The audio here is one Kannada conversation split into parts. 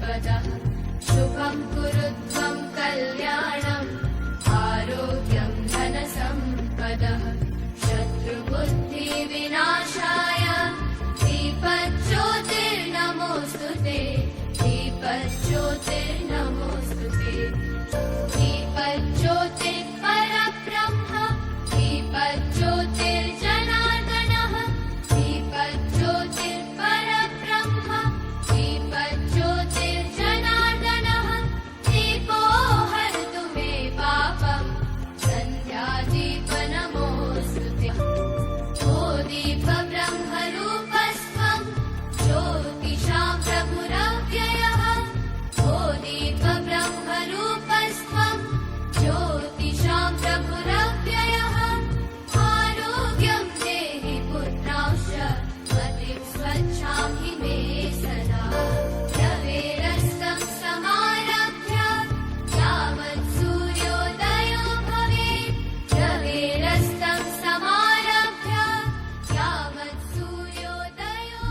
सम्पदः शुभं कुरुत्वं कल्याणम् आरोग्यं धनसम्पदः शत्रुबुद्धिविनाशाय दीपज्योतिर्नमोऽस्तुते दीपज्योतिर्नमोऽस्तुते दीपज्योतिर्परब्रह्म दीपज्योतिर्जनार्दनः दीपज्योतिर्परब्रह्म दीपज्योतिर्जनार्दनः दीपो हरतु मे पापं सन्ध्यादीपनमोऽस्तुते ओ दीपब्रह्मरूपस्त्वं ज्योतिषां प्रभुरव्ययः ओ दीपब्रह्मरूपस्त्वं ज्योतिषां प्रभुरव्ययः आरोग्यं देहि पुत्रांश्च मतिं स्वच्छामि मे सदा रवेरस्तं समारभ्य यावत् सूर्योदयो भवेत् रवेरस्तं समारभ्य यावत् सूर्योदयो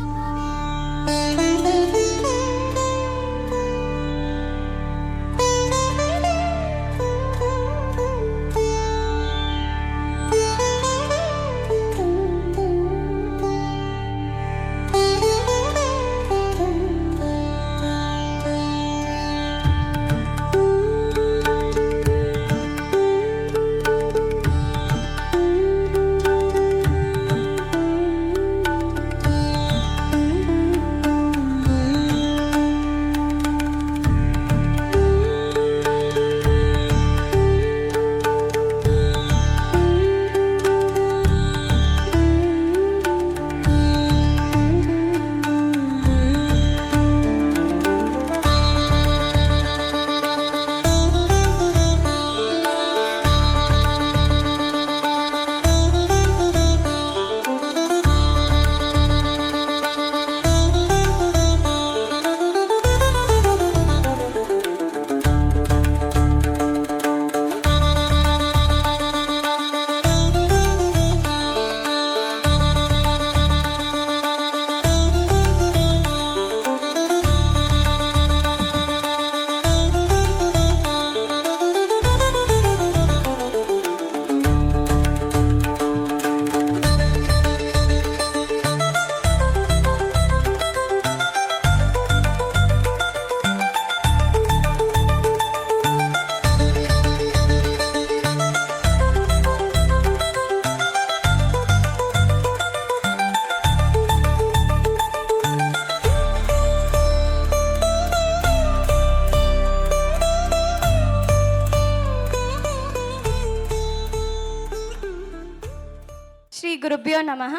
ಶ್ರೀ ಗುರುಭ್ಯೋ ನಮಃ.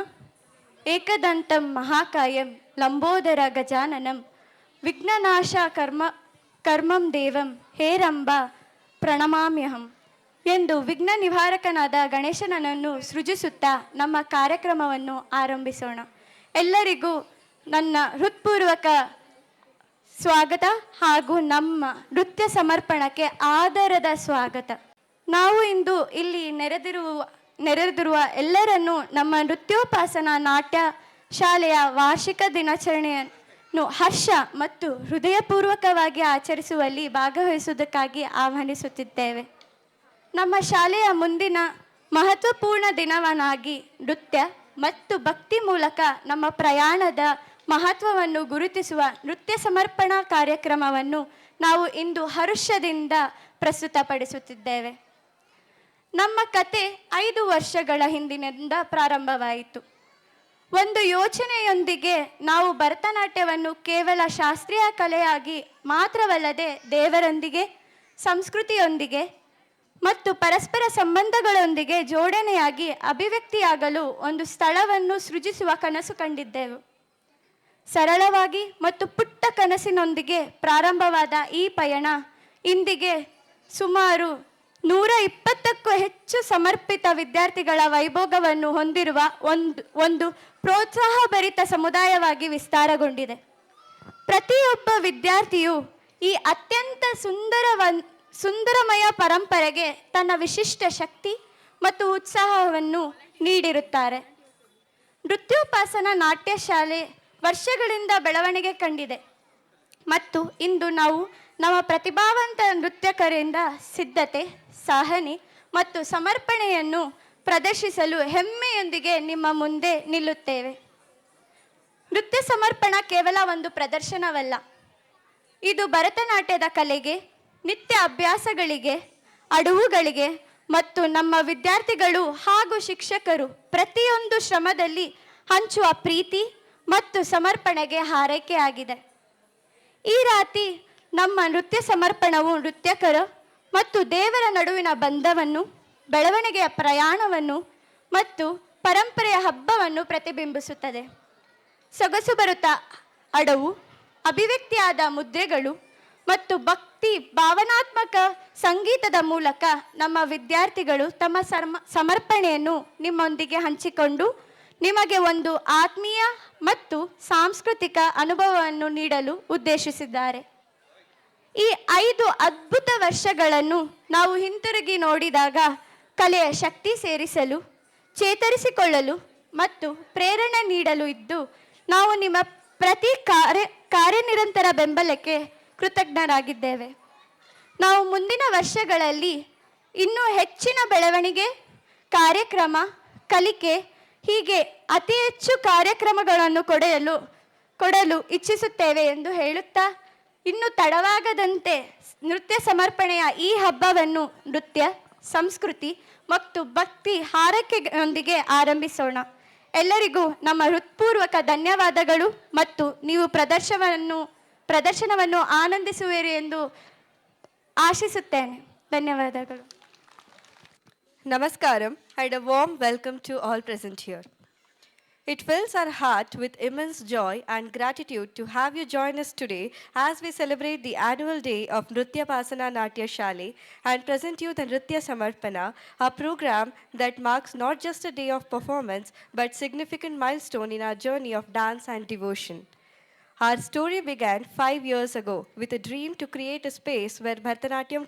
ಏಕದಂತಂ ಮಹಾಕಾಯಂ ಲಂಬೋದರ ಗಜಾನನಂ ವಿಘ್ನನಾಶ ಕರ್ಮಂ ದೇವಂ ಹೇರಂಬ ಪ್ರಣಮಾಮ್ಯಹಂ ಎಂದು ವಿಘ್ನ ನಿವಾರಕನಾದ ಗಣೇಶನನ್ನು ಸೃಜಿಸುತ್ತಾ ನಮ್ಮ ಕಾರ್ಯಕ್ರಮವನ್ನು ಆರಂಭಿಸೋಣ. ಎಲ್ಲರಿಗೂ ನನ್ನ ಹೃತ್ಪೂರ್ವಕ ಸ್ವಾಗತ ಹಾಗೂ ನಮ್ಮ ನೃತ್ಯ ಸಮರ್ಪಣಕ್ಕೆ ಆದರದ ಸ್ವಾಗತ. ನಾವು ಇಂದು ಇಲ್ಲಿ ನೆರೆದಿರುವ ಎಲ್ಲರನ್ನೂ ನಮ್ಮ ನೃತ್ಯೋಪಾಸನಾ ನಾಟ್ಯ ಶಾಲೆಯ ವಾರ್ಷಿಕ ದಿನಾಚರಣೆಯನ್ನು ಹರ್ಷ ಮತ್ತು ಹೃದಯಪೂರ್ವಕವಾಗಿ ಆಚರಿಸುವಲ್ಲಿ ಭಾಗವಹಿಸುವುದಕ್ಕಾಗಿ ಆಹ್ವಾನಿಸುತ್ತಿದ್ದೇವೆ. ನಮ್ಮ ಶಾಲೆಯ ಮುಂದಿನ ಮಹತ್ವಪೂರ್ಣ ದಿನವನ್ನಾಗಿ ನೃತ್ಯ ಮತ್ತು ಭಕ್ತಿ ಮೂಲಕ ನಮ್ಮ ಪ್ರಯಾಣದ ಮಹತ್ವವನ್ನು ಗುರುತಿಸುವ ನೃತ್ಯ ಸಮರ್ಪಣಾ ಕಾರ್ಯಕ್ರಮವನ್ನು ನಾವು ಇಂದು ಹರ್ಷದಿಂದ ಪ್ರಸ್ತುತಪಡಿಸುತ್ತಿದ್ದೇವೆ. ನಮ್ಮ ಕತೆ 5 ವರ್ಷಗಳ ಹಿಂದಿನಿಂದ ಪ್ರಾರಂಭವಾಯಿತು. ಒಂದು ಯೋಚನೆಯೊಂದಿಗೆ ನಾವು ಭರತನಾಟ್ಯವನ್ನು ಕೇವಲ ಶಾಸ್ತ್ರೀಯ ಕಲೆಯಾಗಿ ಮಾತ್ರವಲ್ಲದೆ ದೇವರೊಂದಿಗೆ, ಸಂಸ್ಕೃತಿಯೊಂದಿಗೆ ಮತ್ತು ಪರಸ್ಪರ ಸಂಬಂಧಗಳೊಂದಿಗೆ ಜೋಡಣೆಯಾಗಿ ಅಭಿವ್ಯಕ್ತಿಯಾಗಲು ಒಂದು ಸ್ಥಳವನ್ನು ಸೃಜಿಸುವ ಕನಸು ಕಂಡಿದ್ದೆವು. ಸರಳವಾಗಿ ಮತ್ತು ಪುಟ್ಟ ಕನಸಿನೊಂದಿಗೆ ಪ್ರಾರಂಭವಾದ ಈ ಪಯಣ ಇಂದಿಗೆ ಸುಮಾರು 120ಕ್ಕೂ ಹೆಚ್ಚು ಸಮರ್ಪಿತ ವಿದ್ಯಾರ್ಥಿಗಳ ವೈಭೋಗವನ್ನು ಹೊಂದಿರುವ ಒಂದು ಪ್ರೋತ್ಸಾಹಭರಿತ ಸಮುದಾಯವಾಗಿ ವಿಸ್ತಾರಗೊಂಡಿದೆ. ಪ್ರತಿಯೊಬ್ಬ ವಿದ್ಯಾರ್ಥಿಯು ಈ ಅತ್ಯಂತ ಸುಂದರಮಯ ಪರಂಪರೆಗೆ ತನ್ನ ವಿಶಿಷ್ಟ ಶಕ್ತಿ ಮತ್ತು ಉತ್ಸಾಹವನ್ನು ನೀಡಿರುತ್ತಾರೆ. ನೃತ್ಯೋಪಾಸನಾ ನಾಟ್ಯ ಶಾಲೆ ವರ್ಷಗಳಿಂದ ಬೆಳವಣಿಗೆ ಕಂಡಿದೆ ಮತ್ತು ಇಂದು ನಾವು ನಮ್ಮ ಪ್ರತಿಭಾವಂತ ನೃತ್ಯಕರಿಂದ ಸಿದ್ಧತೆ, ಸಹನೆ ಮತ್ತು ಸಮರ್ಪಣೆಯನ್ನು ಪ್ರದರ್ಶಿಸಲು ಹೆಮ್ಮೆಯೊಂದಿಗೆ ನಿಮ್ಮ ಮುಂದೆ ನಿಲ್ಲುತ್ತೇವೆ. ನೃತ್ಯ ಸಮರ್ಪಣಾ ಕೇವಲ ಒಂದು ಪ್ರದರ್ಶನವಲ್ಲ, ಇದು ಭರತನಾಟ್ಯದ ಕಲೆಗೆ, ನಿತ್ಯ ಅಭ್ಯಾಸಗಳಿಗೆ, ಅಡವುಗಳಿಗೆ ಮತ್ತು ನಮ್ಮ ವಿದ್ಯಾರ್ಥಿಗಳು ಹಾಗೂ ಶಿಕ್ಷಕರು ಪ್ರತಿಯೊಂದು ಶ್ರಮದಲ್ಲಿ ಹಂಚುವ ಪ್ರೀತಿ ಮತ್ತು ಸಮರ್ಪಣೆಗೆ ಹಾರೈಕೆಯಾಗಿದೆ. ಈ ರಾತ್ರಿ ನಮ್ಮ ನೃತ್ಯ ಸಮರ್ಪಣವು ನೃತ್ಯಕರ ಮತ್ತು ದೇವರ ನಡುವಿನ ಬಂಧವನ್ನು, ಬೆಳವಣಿಗೆಯ ಪ್ರಯಾಣವನ್ನು ಮತ್ತು ಪರಂಪರೆಯ ಹಬ್ಬವನ್ನು ಪ್ರತಿಬಿಂಬಿಸುತ್ತದೆ. ಸೊಗಸು ಬರುತ್ತಾ ಅಡವು, ಅಭಿವ್ಯಕ್ತಿಯಾದ ಮುದ್ರೆಗಳು ಮತ್ತು ಭಕ್ತಿ ಭಾವನಾತ್ಮಕ ಸಂಗೀತದ ಮೂಲಕ ನಮ್ಮ ವಿದ್ಯಾರ್ಥಿಗಳು ತಮ್ಮ ಸಮರ್ಪಣೆಯನ್ನು ನಿಮ್ಮೊಂದಿಗೆ ಹಂಚಿಕೊಂಡು ನಿಮಗೆ ಒಂದು ಆತ್ಮೀಯ ಮತ್ತು ಸಾಂಸ್ಕೃತಿಕ ಅನುಭವವನ್ನು ನೀಡಲು ಉದ್ದೇಶಿಸಿದ್ದಾರೆ. ಈ 5 ಅದ್ಭುತ ವರ್ಷಗಳನ್ನು ನಾವು ಹಿಂತಿರುಗಿ ನೋಡಿದಾಗ ಕಲೆಯ ಶಕ್ತಿ ಸೇರಿಸಲು, ಚೇತರಿಸಿಕೊಳ್ಳಲು ಮತ್ತು ಪ್ರೇರಣೆ ನೀಡಲು ಇದ್ದು, ನಾವು ನಿಮ್ಮ ಪ್ರತಿ ಕಾರ್ಯನಿರಂತರ ಬೆಂಬಲಕ್ಕೆ ಕೃತಜ್ಞರಾಗಿದ್ದೇವೆ. ನಾವು ಮುಂದಿನ ವರ್ಷಗಳಲ್ಲಿ ಇನ್ನೂ ಹೆಚ್ಚಿನ ಬೆಳವಣಿಗೆ, ಕಾರ್ಯಕ್ರಮ, ಕಲಿಕೆ ಹೀಗೆ ಅತಿ ಹೆಚ್ಚು ಕಾರ್ಯಕ್ರಮಗಳನ್ನು ಕೊಡಲು ಇಚ್ಛಿಸುತ್ತೇವೆ ಎಂದು ಹೇಳುತ್ತಾ, ಇನ್ನು ತಡವಾಗದಂತೆ ನೃತ್ಯ ಸಮರ್ಪಣೆಯ ಈ ಹಬ್ಬವನ್ನು ನೃತ್ಯ, ಸಂಸ್ಕೃತಿ ಮತ್ತು ಭಕ್ತಿ ಹಾರೈಕೆಯೊಂದಿಗೆ ಆರಂಭಿಸೋಣ. ಎಲ್ಲರಿಗೂ ನಮ್ಮ ಹೃತ್ಪೂರ್ವಕ ಧನ್ಯವಾದಗಳು ಮತ್ತು ನೀವು ಪ್ರದರ್ಶನವನ್ನು ಆನಂದಿಸುವಿರಿ ಎಂದು ಆಶಿಸುತ್ತೇನೆ. ಧನ್ಯವಾದಗಳು. Namaskaram and a warm welcome to all present here. It fills our heart with immense joy and gratitude to have you join us today as we celebrate the annual day of Nritya Pasana Natya Shale and present you the Nritya Samarpana, a program that marks not just a day of performance but significant milestone in our journey of dance and devotion. Our story began 5 years ago with a dream to create a space where Bharatanatyam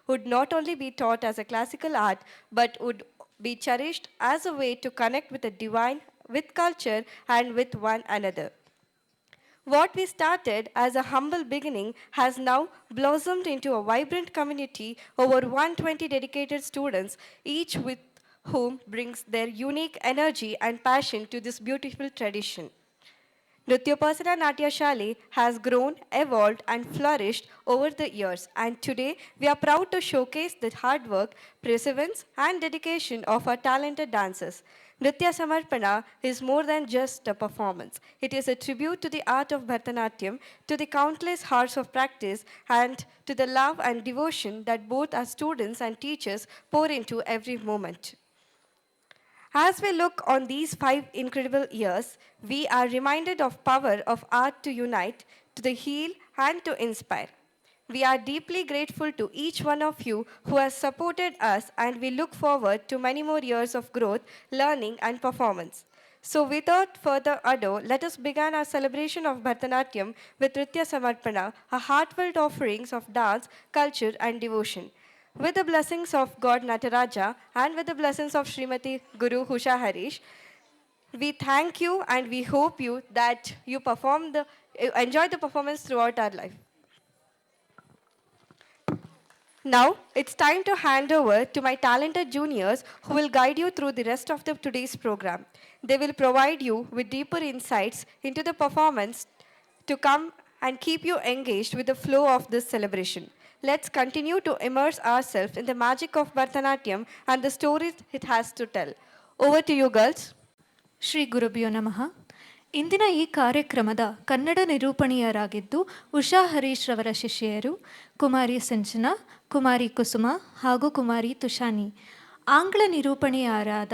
would not only be taught as a classical art but would be cherished as a way to connect with the divine, with culture, and with one another. What we started as a humble beginning has now blossomed into a vibrant community over 120 dedicated students, each with whom brings their unique energy and passion to this beautiful tradition. Nrityopasana Natya Shale has grown, evolved, and flourished over the years, and today we are proud to showcase the hard work, perseverance, and dedication of our talented dancers. Nritya Samarpana is more than just a performance. It is a tribute to the art of Bharatanatyam, to the countless hours of practice, and to the love and devotion that both our students and teachers pour into every moment. As we look on these 5 incredible years, we are reminded of power of art to unite, to heal, and to inspire. We are deeply grateful to each one of you who has supported us, and we look forward to many more years of growth, learning, and performance. So without further ado, let us begin our celebration of Bharatanatyam with Nritya Samarpana, a heartfelt offerings of dance, culture, and devotion. With the blessings of God Nataraja and with the blessings of Srimati Guru Husha Harish, we thank you and we hope you that you enjoy the performance throughout our life. Now, it's time to hand over to my talented juniors who will guide you through the rest of today's program. They will provide you with deeper insights into the performance to come and keep you engaged with the flow of this celebration. Let's continue to immerse ourselves in the magic of Bharatanatyam and the stories it has to tell. Over to you, girls. Shri ಗುರುಭ್ಯೋ ನಮಃ. ಇಂದಿನ ಈ ಕಾರ್ಯಕ್ರಮದ ಕನ್ನಡ ನಿರೂಪಣಿಯರಾಗಿದ್ದು ಉಷಾ ಹರೀಶ್ ರವರ ಶಿಷ್ಯರು ಕುಮಾರಿ ಸಂಜನಾ, ಕುಮಾರಿ ಕುಸುಮ ಹಾಗೂ ಕುಮಾರಿ ತುಷಾನಿ. ಆಂಗ್ಲ ನಿರೂಪಣಿಯರಾದ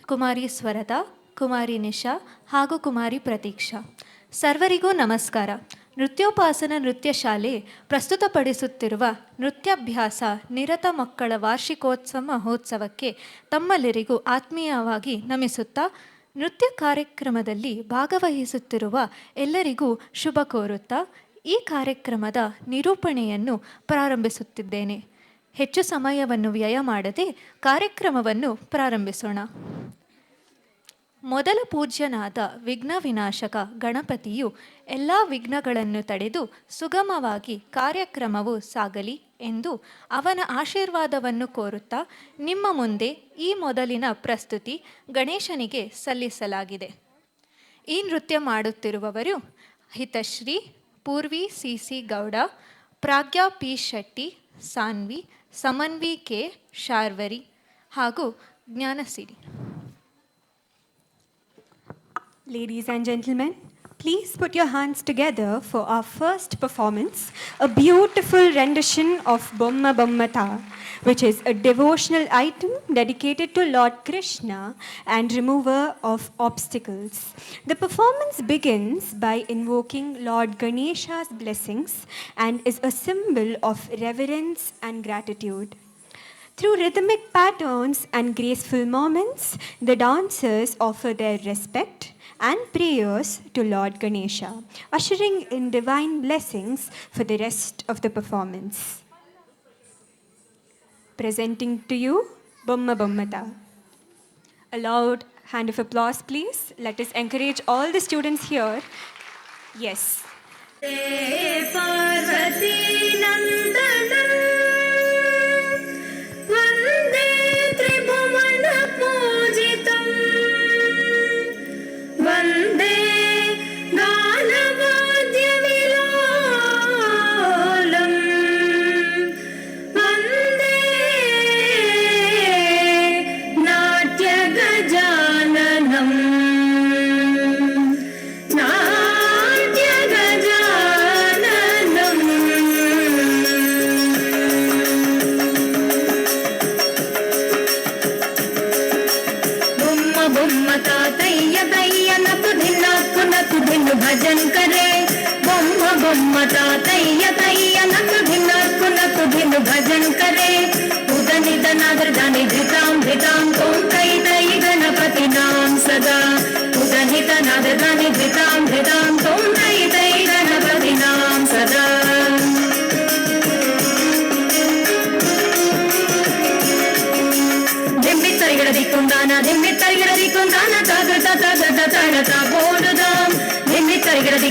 ಕುಮಾರಿ ಸ್ವರದಾ, ಕುಮಾರಿ ನಿಶಾ ಹಾಗೂ ಕುಮಾರಿ ಪ್ರತೀಕ್ಷಾ. ಸರ್ವರಿಗೂ ನಮಸ್ಕಾರ. ನೃತ್ಯೋಪಾಸನ ನೃತ್ಯ ಶಾಲೆ ಪ್ರಸ್ತುತಪಡಿಸುತ್ತಿರುವ ನೃತ್ಯಾಭ್ಯಾಸ ನಿರತ ಮಕ್ಕಳ ವಾರ್ಷಿಕೋತ್ಸವ ಮಹೋತ್ಸವಕ್ಕೆ ತಮ್ಮೆಲ್ಲರಿಗೂ ಆತ್ಮೀಯವಾಗಿ ನಮಿಸುತ್ತಾ, ನೃತ್ಯ ಕಾರ್ಯಕ್ರಮದಲ್ಲಿ ಭಾಗವಹಿಸುತ್ತಿರುವ ಎಲ್ಲರಿಗೂ ಶುಭ ಕೋರುತ್ತಾ ಈ ಕಾರ್ಯಕ್ರಮದ ನಿರೂಪಣೆಯನ್ನು ಪ್ರಾರಂಭಿಸುತ್ತಿದ್ದೇನೆ. ಹೆಚ್ಚು ಸಮಯವನ್ನು ವ್ಯಯ ಮಾಡದೆ ಕಾರ್ಯಕ್ರಮವನ್ನು ಪ್ರಾರಂಭಿಸೋಣ. ಮೊದಲ ಪೂಜ್ಯನಾದ ವಿಘ್ನ ವಿನಾಶಕ ಗಣಪತಿಯು ಎಲ್ಲ ವಿಘ್ನಗಳನ್ನು ತಡೆದು ಸುಗಮವಾಗಿ ಕಾರ್ಯಕ್ರಮವು ಸಾಗಲಿ ಎಂದು ಅವನ ಆಶೀರ್ವಾದವನ್ನು ಕೋರುತ್ತಾ ನಿಮ್ಮ ಮುಂದೆ ಈ ಮೊದಲಿನ ಪ್ರಸ್ತುತಿ ಗಣೇಶನಿಗೆ ಸಲ್ಲಿಸಲಾಗಿದೆ. ಈ ನೃತ್ಯ ಮಾಡುತ್ತಿರುವವರು Hithashree, Poorvi C Gowda, Pragya P Shetty, Saanvi, Samanvi K Sharvari ಹಾಗೂ Jnanasiri. Ladies and gentlemen, please put your hands together for our first performance, a beautiful rendition of Bomma Bommata, which is a devotional item dedicated to Lord Krishna and remover of obstacles. The performance begins by invoking Lord Ganesha's blessings and is a symbol of reverence and gratitude. Through rhythmic patterns and graceful moments, the dancers offer their respect and prayers to Lord Ganesha, ushering in divine blessings for the rest of the performance. Presenting to you, Bomma Bommata. A loud hand of applause, please. Let us encourage all the students here. Yes. Parvati नंदनम वंदे त्रिभुवन पूजितम वंदे गानवाद्य विलोलम वंदे नाट्य गजाननम नाट्य गजाननम बुम्म बुम्म तातय्य तय्य नकु धिन्नु भजन करे बुम्म बुम्म तातय्य तय्य नकु धिन्नु भजन करे उदनि दनादर दानि धितां तों तै तै गणपति नाम सदा उदनि दनादर दानि धितां तों तै तै गणपति नाम सदा धिम्मि तरिगडदि कुंदाना तागृत ताड़ता बोडुदाम धिम्मि तरिगडदि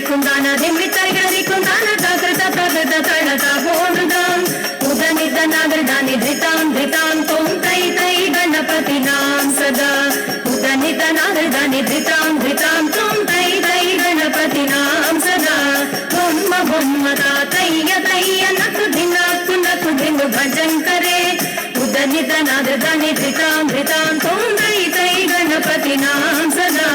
कुंदाना तागृत ताड़ता बोडुदाम उदनि दनादर दानि धितां तों तै तै गणपति नाम सदा उदनि दनादर दानि धितां तों तै तै गणपति नाम सदा बुम्म बुम्म तातय्य नकु धिन्नु भजन करे उदनि दनादर दानि धितां तों तै तै गणपति नाम सदा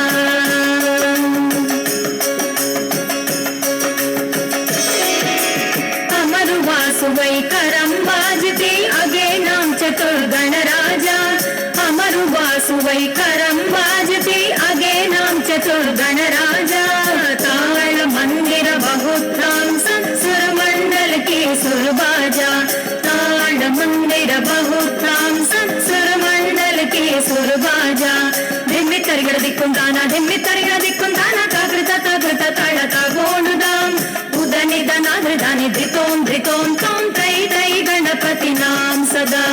अमरु वासुवै करं बाजते अगे नाम चतुर्गण राजा अमरु वासुवै करं बाजते अगे नाम चतुर्गण राजा ताल मंदिर बहुत्रांस सुरमंडल के सुरबाजा ताल मंदिर बहुत्रांस सुरमंडल के सुरबाजा धिम्मि तरिगडदि कुंदाना तागृत ताड़ता बोडुदाम उदनि दनादर दानि धितों तों तै तै गणपति नाम सदा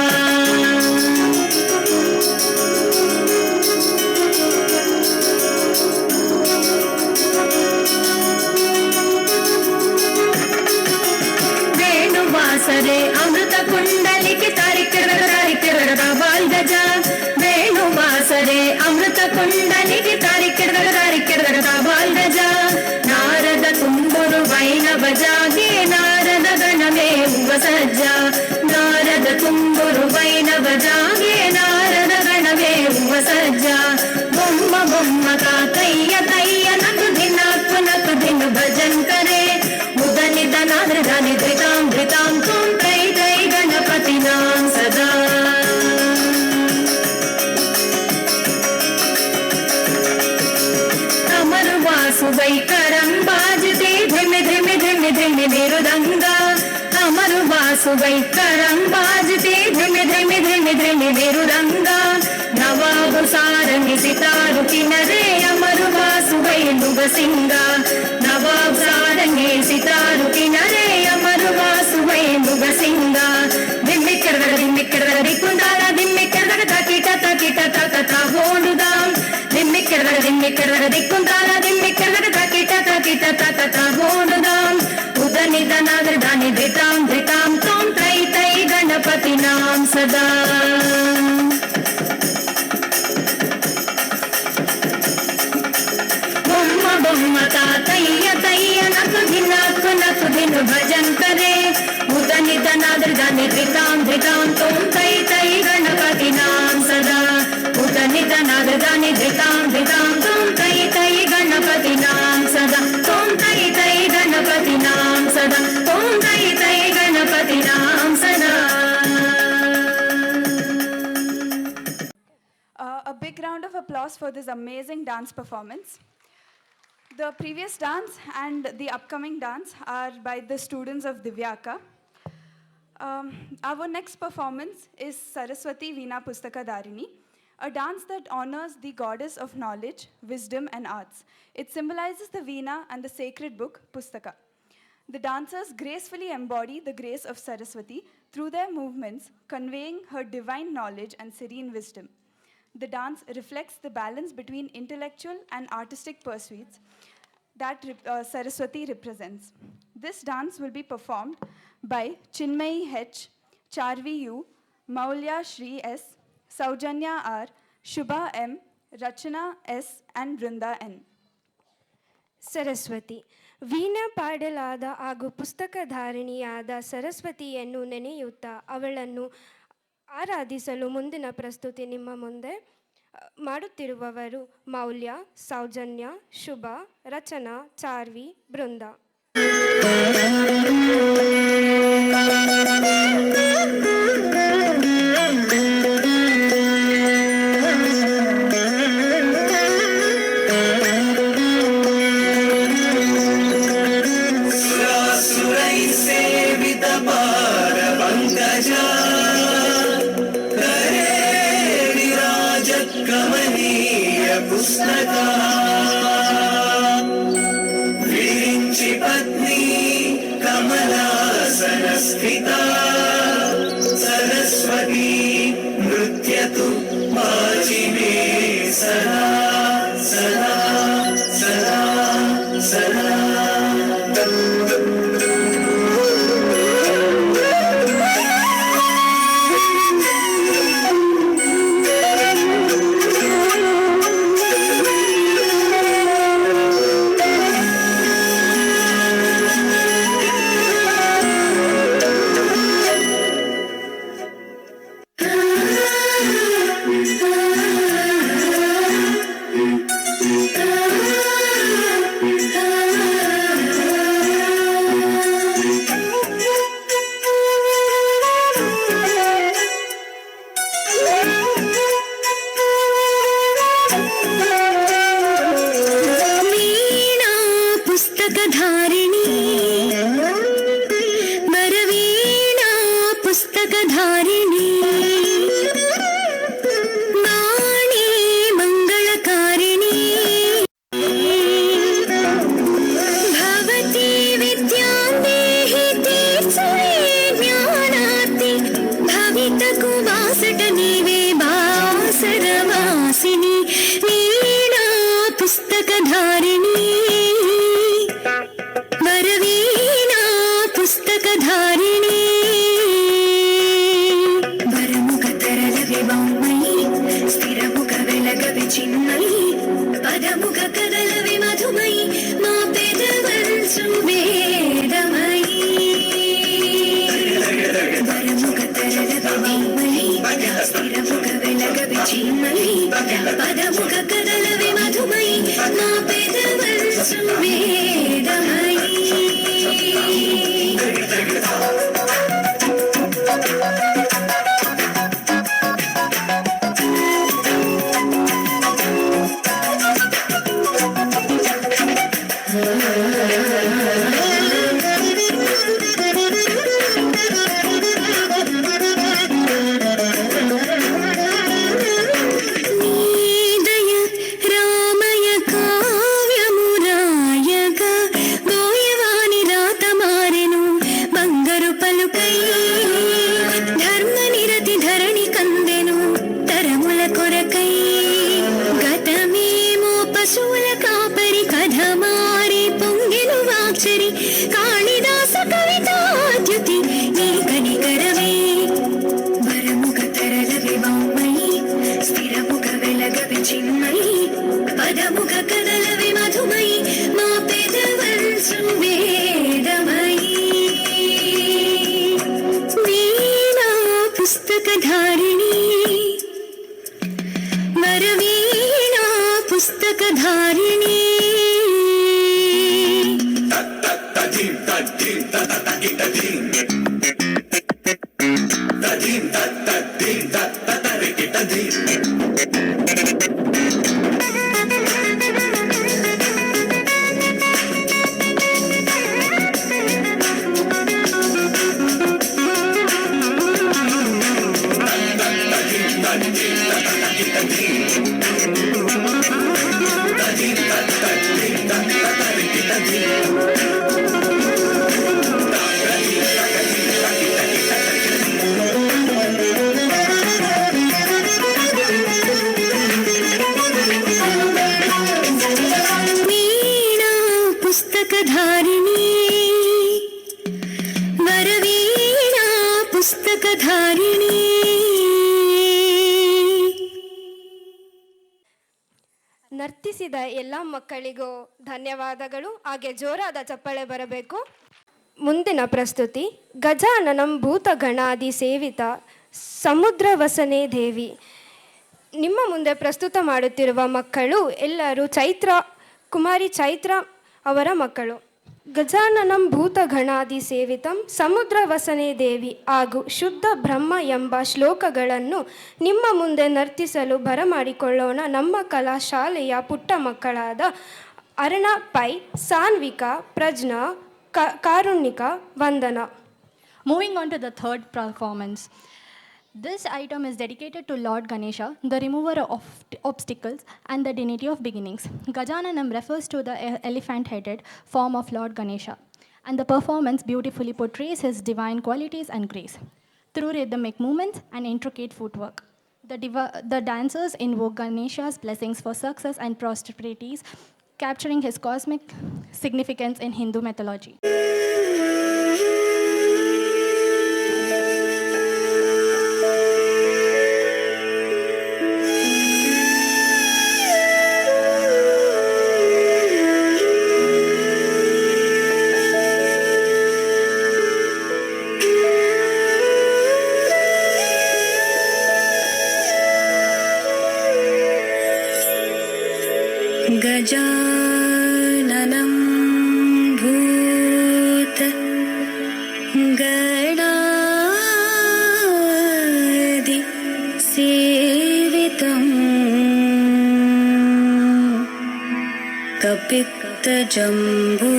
वेणुवासरे अमृत कुंडलिके तारिकिरद बाल गजा वेणुवासरे अमृत कुंडलिके तारिकिरद बाल गजा नारद तुम्बुरु वैनव जागे नारद गणमे सज्जा नारद तुम्बुरु वैनव जागे नारद गणमे सज्जा बुम्म बुम्म तातय्य नकु धिन्नु भजन करे उदनि दनादर दानि धितां तों तै तै गणपति नाम सदा अमर वासुवै करं बाजते धिम्मि मेरुदंगा अमर वासुवै करं बाजते धिम्मि मेरुदंगा नवाबु सारंगि सितारु किनरे अमर वासुवै नुगसिंगा नवाब सारंगि सितारु किनरे अमर वासुवै नुगसिंगा धिम्मि कुंदाना धिम्मि तकिट तकिट बोडुदाम धिम्मि దిక్కుం తాళ దిమ్మి కరగడ తకిట తకిట తక బోడుదాం ఉదనిదనాగర దాని ధితాం ధితాం తోం తై తై గణపతి నాం సదా బొమ్మ బొమ్మ తాతయ్య తయ్య నకు ధిన్ను భజन करे उदनिदनागర దాని ధితాం ధితాం తోం తై తై గణపతి నాం సదా उदनिदनागర దాని ధితాం ధితాం తోం తై తై గణపతి నాం సదా తోం తై తై గణపతి నాం సదా తోం తై తై గణపతి నాం సదా. A big round of applause for this amazing dance performance. The previous dance and the upcoming dance are by the students of Divyaka. Our next performance is Saraswati Veena Pustakadharini, a dance that honors the goddess of knowledge, wisdom and arts. It symbolizes the Veena and the sacred book Pustaka. The dancers gracefully embody the grace of Saraswati through their movements, conveying her divine knowledge and serene wisdom. The dance reflects the balance between intellectual and artistic pursuits that Saraswati represents. This dance will be performed by Chinmayi H, Charvi U, Maulya Shri S, Saujanya R, Shubha M, Rachana S and Vrinda N. Saraswati Veena ಪಾಡಲಾದ ಹಾಗೂ ಪುಸ್ತಕಧಾರಿಣಿಯಾದ ಸರಸ್ವತಿಯನ್ನು ನೆನೆಯುತ್ತಾ ಅವಳನ್ನು ಆರಾಧಿಸಲು ಮುಂದಿನ ಪ್ರಸ್ತುತಿ ನಿಮ್ಮ ಮುಂದೆ ಮಾಡುತ್ತಿರುವವರು ಮೌಲ್ಯ, ಸೌಜನ್ಯ, ಶುಭ, ರಚನಾ, ಚಾರ್ವಿ, ಬೃಂದ. विरिञ्चि पत्नी कमलासनस्थिता सरस्वती नृत्यतु वाचि मे सदा सदा सदा सदा. రామయ కావ్యమురాయగా पुस्तकधारिणी वीणा पुस्तकधारिणी वरवीणा पुस्तकधारिणी ನರ್ತಿಸಿದ ಎಲ್ಲ ಮಕ್ಕಳಿಗೂ ಧನ್ಯವಾದಗಳು. ಹಾಗೆ ಜೋರಾದ ಚಪ್ಪಾಳೆ ಬರಬೇಕು. ಮುಂದಿನ ಪ್ರಸ್ತುತಿ ಗಜಾನನಂ ಭೂತಗಣಾದಿ ಸೇವಿತ ಸಮುದ್ರವಸನೆ ದೇವಿ. ನಿಮ್ಮ ಮುಂದೆ ಪ್ರಸ್ತುತ ಮಾಡುತ್ತಿರುವ ಮಕ್ಕಳು ಎಲ್ಲರೂ ಕುಮಾರಿ ಚೈತ್ರ ಅವರ ಮಕ್ಕಳು. ಗಜಾನನಂ ಭೂತಗಣಾದಿ ಸೇವಿತಂ ಸಮುದ್ರವಸನೆ ದೇವಿ ಹಾಗೂ ಶುದ್ಧ ಬ್ರಹ್ಮ ಎಂಬ ಶ್ಲೋಕಗಳನ್ನು ನಿಮ್ಮ ಮುಂದೆ ನರ್ತಿಸಲು ಬರಮಾಡಿಕೊಳ್ಳೋಣ ನಮ್ಮ ಕಲಾಶಾಲೆಯ ಪುಟ್ಟ ಮಕ್ಕಳಾದ Arna Pai, Saanvika, Prajna, Karunyika, Vandana. Moving on to the third performance. This item is dedicated to Lord Ganesha, the remover of obstacles and the dignity of beginnings. Gajananam refers to the elephant-headed form of Lord Ganesha, and the performance beautifully portrays his divine qualities and grace. Through rhythmic movements and intricate footwork, the dancers invoke Ganesha's blessings for success and prosperities, capturing his cosmic significance in Hindu mythology. गजाननं भूत गणादि सेवितं कपित्तजम्बू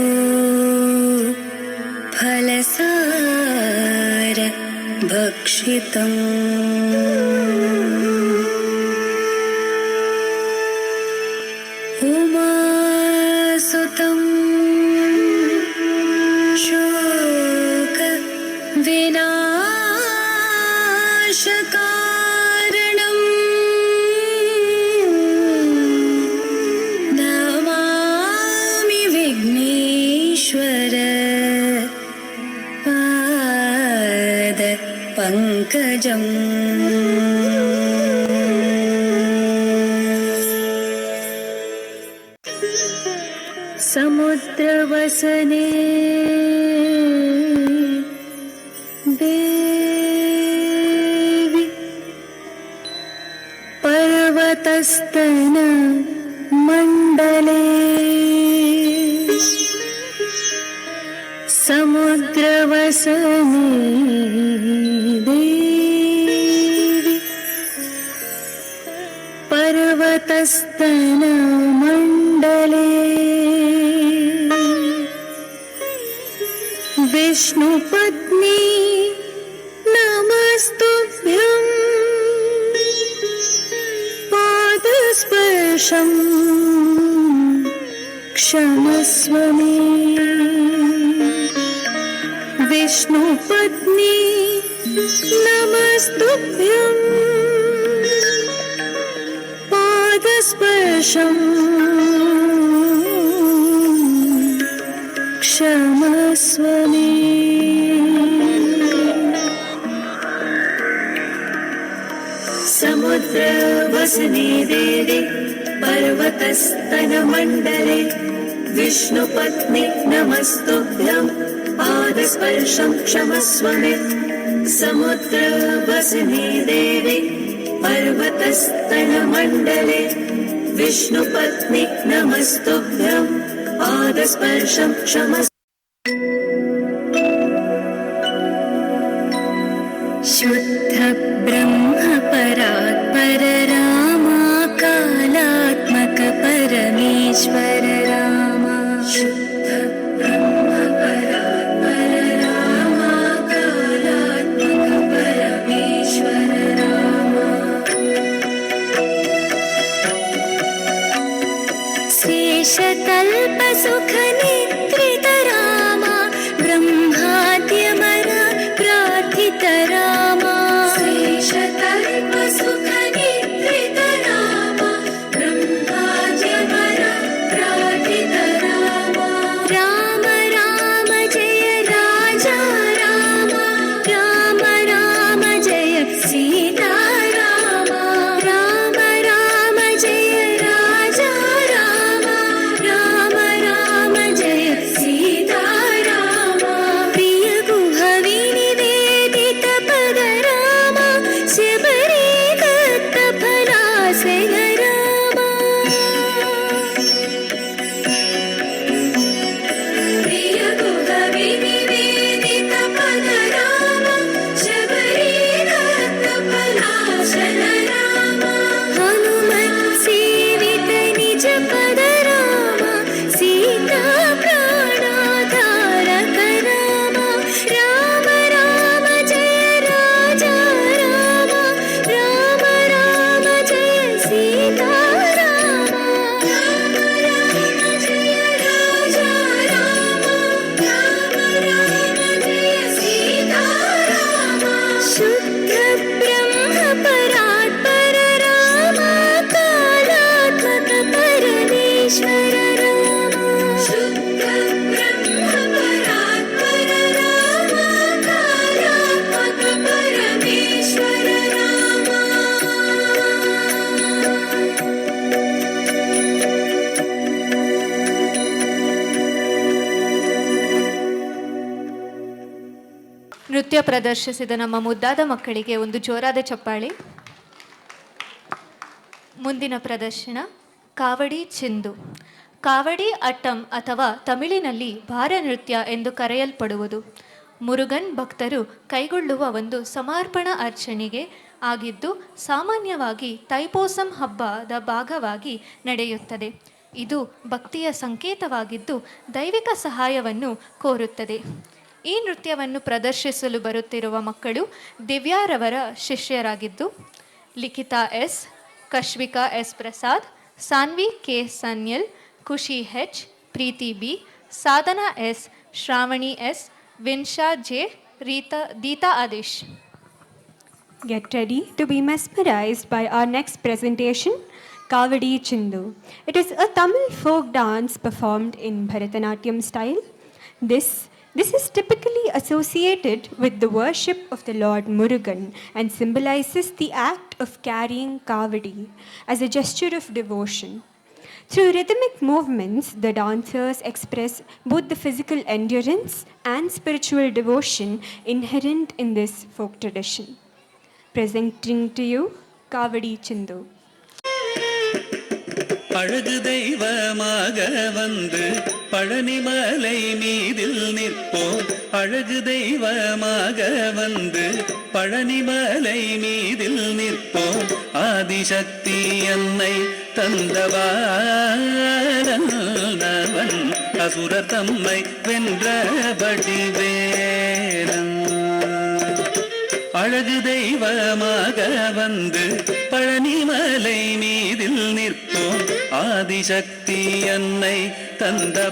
फलसार भक्षितम् उमासुतं शोकविनाशकारणं नमामि विघ्नेश्वर पाद पङ्कजम् समुद्रवसने देवी पर्वतस्तन मण्डले समुद्रवसने देवी पर्वतस्तन मण्डले विष्णुपत्नी नमस्तुभ्यं पादस्पर्शं क्षमस्व मे विष्णुपत्नी नमस्तुभ्यं पादस्पर्शं क्षमस्व मे समुद्रवसने देवी पर्वतस्तनमण्डले विष्णुपत्नी नमस्तुभ्यं पादस्पर्शं क्षमस्व मे समुद्रवसने देवी पर्वतस्तनमण्डले विष्णुपत्नि नमस्तुभ्यं पादस्पर्शं क्षमस्व। शुद्ध ब्रह्म परात्पर रामा कालात्मक परमेश्वर रामा। शुद्ध ब्रह्म परात्पर रामा कालात्मक परमेश्वर रामा। शेषतल्प सुख निद्रित रामा ब्रह्माद्यमर प्रार्थित रामा। शेषतल्प सुख निद्रित रामा ब्रह्माद्यमर प्रार्थित रामा। राम राम जय राजा रामा। राम राम जय सीता रामा। राम राम जय राजा रामा। राम राम जय सीता रामा। प्रिय गुह विनिवेदित पद रामा। शबरी दत्त फलासन रामा। प्रिय गुह विनिवेदित पद रामा। शबरी दत्त फलासन रामा। हनुमत सेवित निज पद रामा। सीता प्राणाधारक रामा। राम राम जय राजा रामा। राम राम जय सीता रामा। राम राम जय राजा रामा। राम राम जय सीता रामा। शुद्ध ब्रह्म परात्पर रामा कालात्मक परमेश्वर रामा। शुद्ध ब्रह्म परात्पर रामा कालात्मक परमेश्वर रामा। ನೃತ್ಯ ಪ್ರದರ್ಶಿಸಿದ ನಮ್ಮ ಮುದ್ದಾದ ಮಕ್ಕಳಿಗೆ ಒಂದು ಜೋರಾದ ಚಪ್ಪಾಳೆ. ಮುಂದಿನ ಪ್ರದರ್ಶನ ಕಾವಡಿ ಚಿಂದು. ಕಾವಡಿ ಅಟ್ಟಂ ಅಥವಾ ತಮಿಳಿನಲ್ಲಿ ಭಾರ ನೃತ್ಯ ಎಂದು ಕರೆಯಲ್ಪಡುವುದು ಮುರುಗನ್ ಭಕ್ತರು ಕೈಗೊಳ್ಳುವ ಒಂದು ಸಮರ್ಪಣಾ ಅರ್ಚನೆಗೆ ಆಗಿದ್ದು ಸಾಮಾನ್ಯವಾಗಿ ತೈಪೋಸಂ ಹಬ್ಬದ ಭಾಗವಾಗಿ ನಡೆಯುತ್ತದೆ. ಇದು ಭಕ್ತಿಯ ಸಂಕೇತವಾಗಿದ್ದು ದೈವಿಕ ಸಹಾಯವನ್ನು ಕೋರುತ್ತದೆ. ಈ ನೃತ್ಯವನ್ನು ಪ್ರದರ್ಶಿಸಲು ಬರುತ್ತಿರುವ ಮಕ್ಕಳು ದಿವ್ಯಾರವರ ಶಿಷ್ಯರಾಗಿದ್ದು Likhitha S, Kashvika S Prasad, Saanvi K Sanyal, Khushi H, Preethi B, Sadhana S, Shravani S, Vinsha J, Deetha Aadesh. Get ready to be mesmerized by our next presentation, Kavadi Chindu. It is a Tamil folk dance performed in Bharatanatyam style. This is typically associated with the worship of the Lord Murugan and symbolizes the act of carrying Kavadi as a gesture of devotion. Through rhythmic movements, the dancers express both the physical endurance and spiritual devotion inherent in this folk tradition. Presenting to you, Kavadi Chindu. அழகு தெய்வமாக வந்து பழனிமலை மீதில் நிற்போம். அழகு தெய்வமாக வந்து பழனிமலை மீதில் நிற்போம். ஆதிசக்தி என்னை தந்தவாரவன் அசுரர் தம்மை வென்றபடி வேலன். அழகு தெய்வமாக வந்து பழனிமலை மீதில் நிற்போம். ஆதிசக்தி என்னை தந்தபாலவன்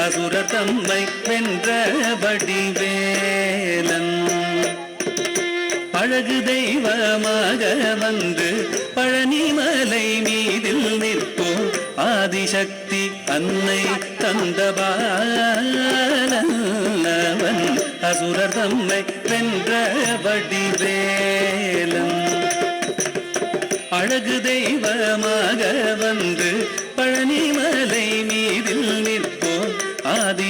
அசுரர் தம்மை வென்றபடி வேலன். அழகு தெய்வமாக வந்து பழனிமலை மீதில் நிற்போம். ஆதிசக்தி அன்னை தந்தபாலவன் அசுரர் தம்மை வென்றபடி வேலன். அழகு தெய்வமாக வந்து பழனிமலை மீதில் நிற்போம். ஆதி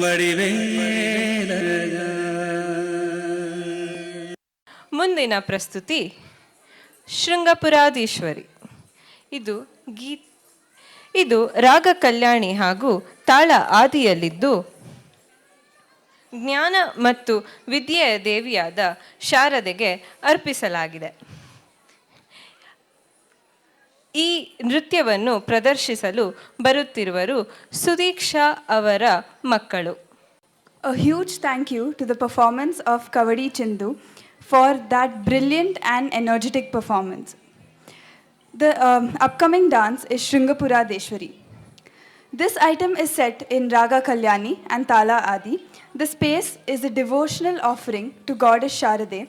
ವಡಿವೇಲಗ. ಮುಂದಿನ ಪ್ರಸ್ತುತಿ ಶೃಂಗಪುರಾಧೀಶ್ವರಿ. ಇದು ರಾಗ ಕಲ್ಯಾಣಿ ಹಾಗೂ ತಾಳ ಆದಿಯಲ್ಲಿದ್ದು ಜ್ಞಾನ ಮತ್ತು ವಿದ್ಯೆಯ ದೇವಿಯಾದ ಶಾರದೆಗೆ ಅರ್ಪಿಸಲಾಗಿದೆ. ಈ ನೃತ್ಯವನ್ನು ಪ್ರದರ್ಶಿಸಲು ಬರುತ್ತಿರುವರು ಸುದೀಕ್ಷಾ ಅವರ ಮಕ್ಕಳು. A huge thank you to the performance of Kavadi Chindu for that brilliant and energetic performance. The upcoming dance is Shringapuradeshwari. This item is set in Raga Kalyani and Tala Adi. The space is a devotional offering to Goddess Sharade,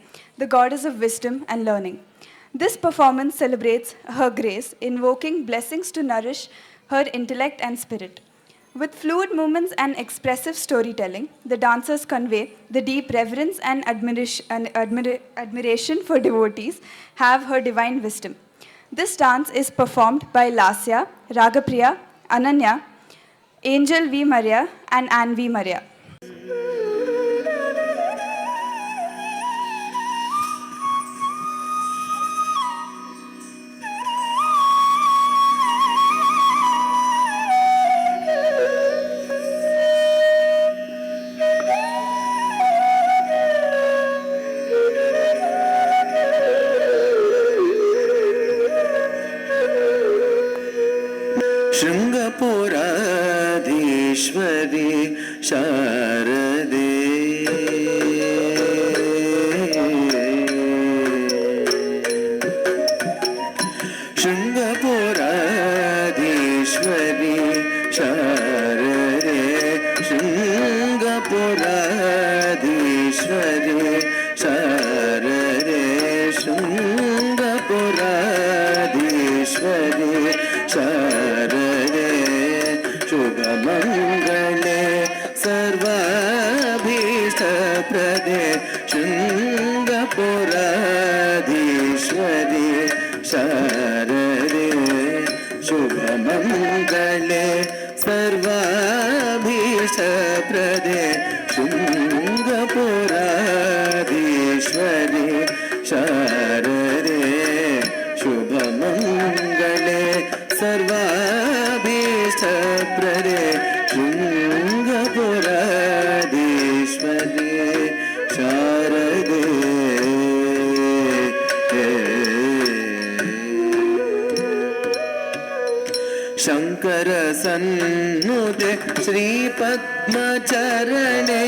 the goddess of wisdom and learning. This performance celebrates her grace, invoking blessings to nourish her intellect and spirit. With fluid movements and expressive storytelling, the dancers convey the deep reverence and admiration for devotees have her divine wisdom. This dance is performed by Lasya, Ragapriya, Ananya, Angel V. Maria and Anne V. Maria. ಶೃಂಗಪುರಾಧೀಶ್ವರಿ ಶಾರದೆ ಶೃಂಗಪುರಾಧೀಶ್ವರಿ ಶಾರದೆ ಶೃಂಗಪುರಾಧೀಶ್ವರಿ ಶಾರದೆ ಶೃಂಗಪುರಾಧೀಶ್ವರಿ ಶಾರದೆ ಶುಭಮಂಗಳೆ ಸರ್ವಾಭೀಷ್ಟಪ್ರದೆ ಶೃಂಗಪುರಾಧೀಶ್ವರಿ ಶಾರದೆ ಶುಭಮಂಗಳೆ ಸರ್ವಾಭೀಷ್ಟಪ್ರದೆ ಶೃಂಗಪುರಾಧೀಶ್ವರಿ ಶಾರದೆ ಶುಭಮಂಗಳೆ ಸರ್ವಾಭೀಷ್ಟಪ್ರದೆ ಶೃಂಗಪುರಾಧೀಶ್ವರಿ ಶಾರದೆ. ಶಂಕರ ಸನ್ನುತೆ ಶ್ರೀ ಪದ್ಮಚರಣೆ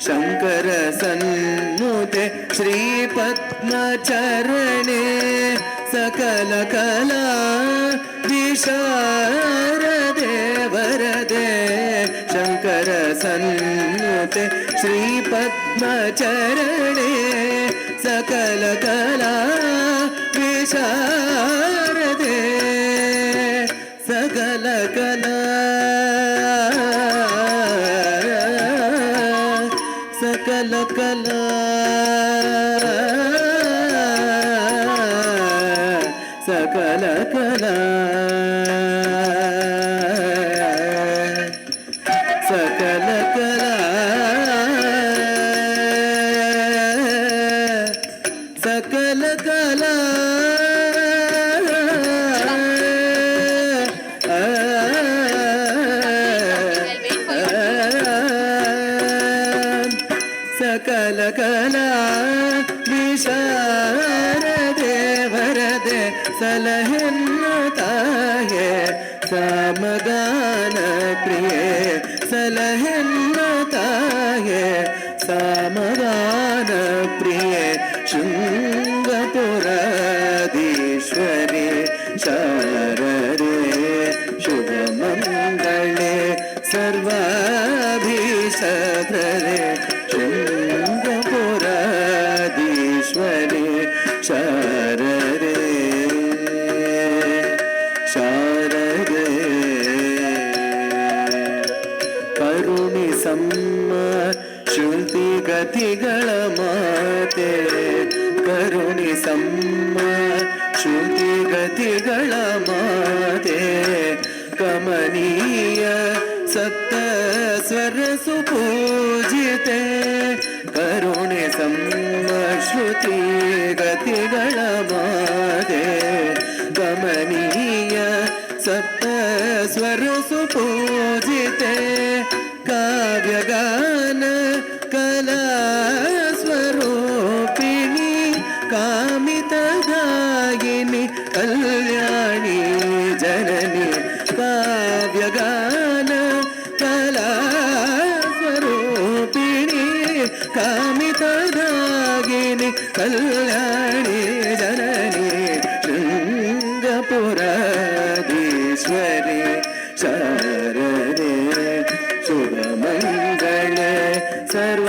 ಶಂಕರ ಸನ್ನುತೆ ಶ್ರೀ ಪದ್ಮಚರಣೆ ಸಕಲ ಕಲಾ ವಿಶಾರದೆ ವರದೆ ಶಂಕರ ಸನ್ನುತೆ ಶ್ರೀ ಪದ್ಮಚರಣೆ ಸಕಲ ಕಲಾ ವಿಶಾರದೆ ಸಕಲ ಕಲಾ ಸಕಲ ಕಲಾ ಸಕಲ ಕಲಾ ಸಕಲ ಕಲಾ ಸಕಲ ಕಲಾ ಸಕಲ ಕಲಾ ವಿಶಾರದೆ ವರದೆ ಸಲಹೆನ್ನುತ್ತಾಯೆ ಸಾಮಗಾನ ಪ್ರಿಯೆ ಸಲಹೆನ್ನುತ್ತಾಯೆ ಸಾಮಗಾನ ಪ್ರಿಯೆ ಶೃಂಗಪುರಾಧೀಶ್ವರಿ ಶಾರದೆ ಶುಭಮಂಗಳೆ ಸರ್ವಾಭೀಷ್ಟಪ್ರದೆ ಶೃಂಗಪುರಾಧೀಶ್ವರಿ ಶಾರದೆ ಶಾರದೆ ಕರುಣಿಸಮ್ಮ ಶ್ರುತಿಗತಿಗಳ ಮಾತೆ ಕರುಣಿಸಮ್ಮ ಶ್ರುತಿಗತಿಗಳ ಸಮ್ಮಶ್ರುತಿ ಗತಿಗಳ ಮಾತೆ ಕಮನೀಯ ಸಪ್ತ ಸ್ವರ ಸುಪೂಜಿತೆ ಕಾವ್ಯಗಾನ ಕಲಾ ಸ್ವರೂಪಿಣಿ ಕಾಮಿತದಾಯಿನಿ ಕಲ್ಯಾಣಿ ಜನನಿ ಕಾವ್ಯಗಾನ ಕಲಾ ಸ್ವರೂಪಿಣಿ ಕಾಮಿತದಾಯಿನಿ ಕಲ್ಯಾಣಿ ಜನನಿ ಶೃಂಗಪುರಾಧೀಶ್ವರಿ ಶಾರದೆ ಶುಭಮಂಗಳ ಸರ್ವಾಭೀಷ್ಟಪ್ರದೆ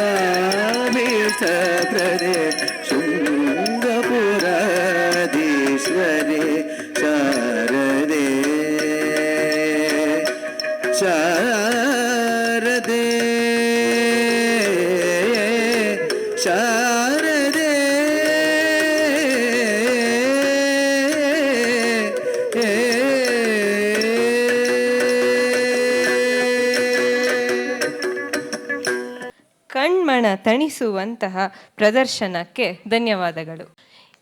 ಶೃಂಗಪುರಾಧೀಶ್ವರಿ ಶಾರದೆ ಶಾರದೆ ಶಾರದೆ ಕಣ್ಮನ ತಣಿಸುವಂತಹ ಪ್ರದರ್ಶನಕ್ಕೆ ಧನ್ಯವಾದಗಳು.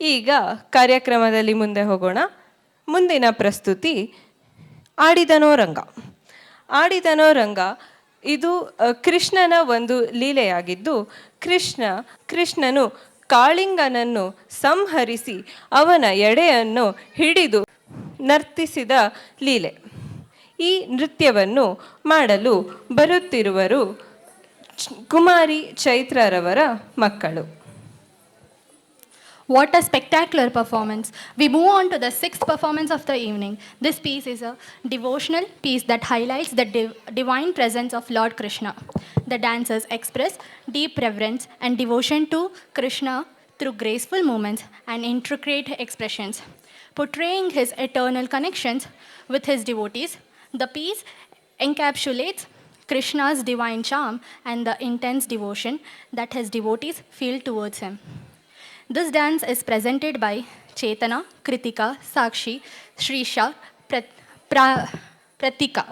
ಈಗ ಕಾರ್ಯಕ್ರಮದಲ್ಲಿ ಮುಂದೆ ಹೋಗೋಣ. ಮುಂದಿನ ಪ್ರಸ್ತುತಿ ಆಡಿದನೋ ರಂಗ. ಆಡಿದನೋ ರಂಗ ಇದು ಕೃಷ್ಣನ ಒಂದು ಲೀಲೆಯಾಗಿದ್ದು, ಕೃಷ್ಣನು ಕಾಳಿಂಗನನ್ನು ಸಂಹರಿಸಿ ಅವನ ಎಡೆಯನ್ನು ಹಿಡಿದು ನರ್ತಿಸಿದ ಲೀಲೆ. ಈ ನೃತ್ಯವನ್ನು ಮಾಡಲು ಬರುತ್ತಿರುವರು ಕುಮಾರಿ ಚೈತ್ರರವರ ಮಕ್ಕಳು. What a spectacular performance. We move on to the sixth performance of the evening. This piece is a devotional piece that highlights the divine presence of Lord Krishna. The dancers express deep reverence and devotion to Krishna through graceful movements and intricate expressions, portraying his eternal connections with his devotees. The piece encapsulates Krishna's divine charm and the intense devotion that his devotees feel towards him. This dance is presented by Chetana, Kritika, Sakshi, Shrisha, Pratika.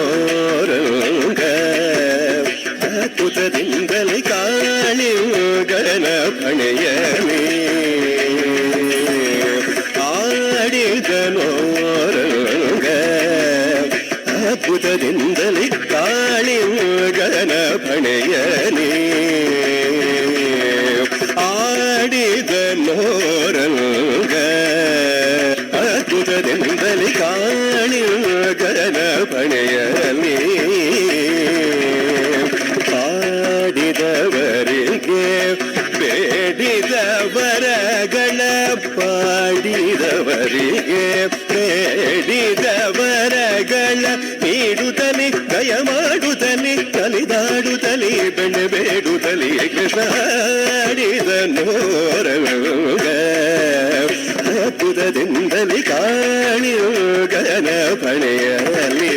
ಆಡಿದನೋರಂಗ ಅದ್ಭುತದಿಂದಲೇ ಕಾಳಿಂಗನ ಪಣೆಯಲಿ ಆಡಿದನೋರಂಗ ಅದ್ಭುತದಿಂದಲೇ ಕಾಳಿಂಗನ ಪಣೆಯಲಿ ಆಡಿದನೋರಂಗ ಅದ್ಭುತದಿಂದಲೇ ಕಾಳಿಂಗನ ಪಣೆಯಲಿ ಪಾಡಿದವರಿಗೆ ಬೇಡಿದ ವರಗಳ ಪಾಡಿದವರಿಗೆ ಬೇಡಿದ ವರಗಳ ನೀಡುತ್ತಲೇ ದಯ ಮಾಡುತ್ತಲೇ ಕಲಿದಾಡುತ್ತಲೇ ಬೆಣ್ಣೆ ಬೇಡುತ್ತಲೇ ಕೃಷ್ಣ ಆಡಿದನೋರಂಗ ಅದ್ಭುತದಿಂದಲೇ ಕಾಳಿಂಗನ ಪಣೆಯಲಿ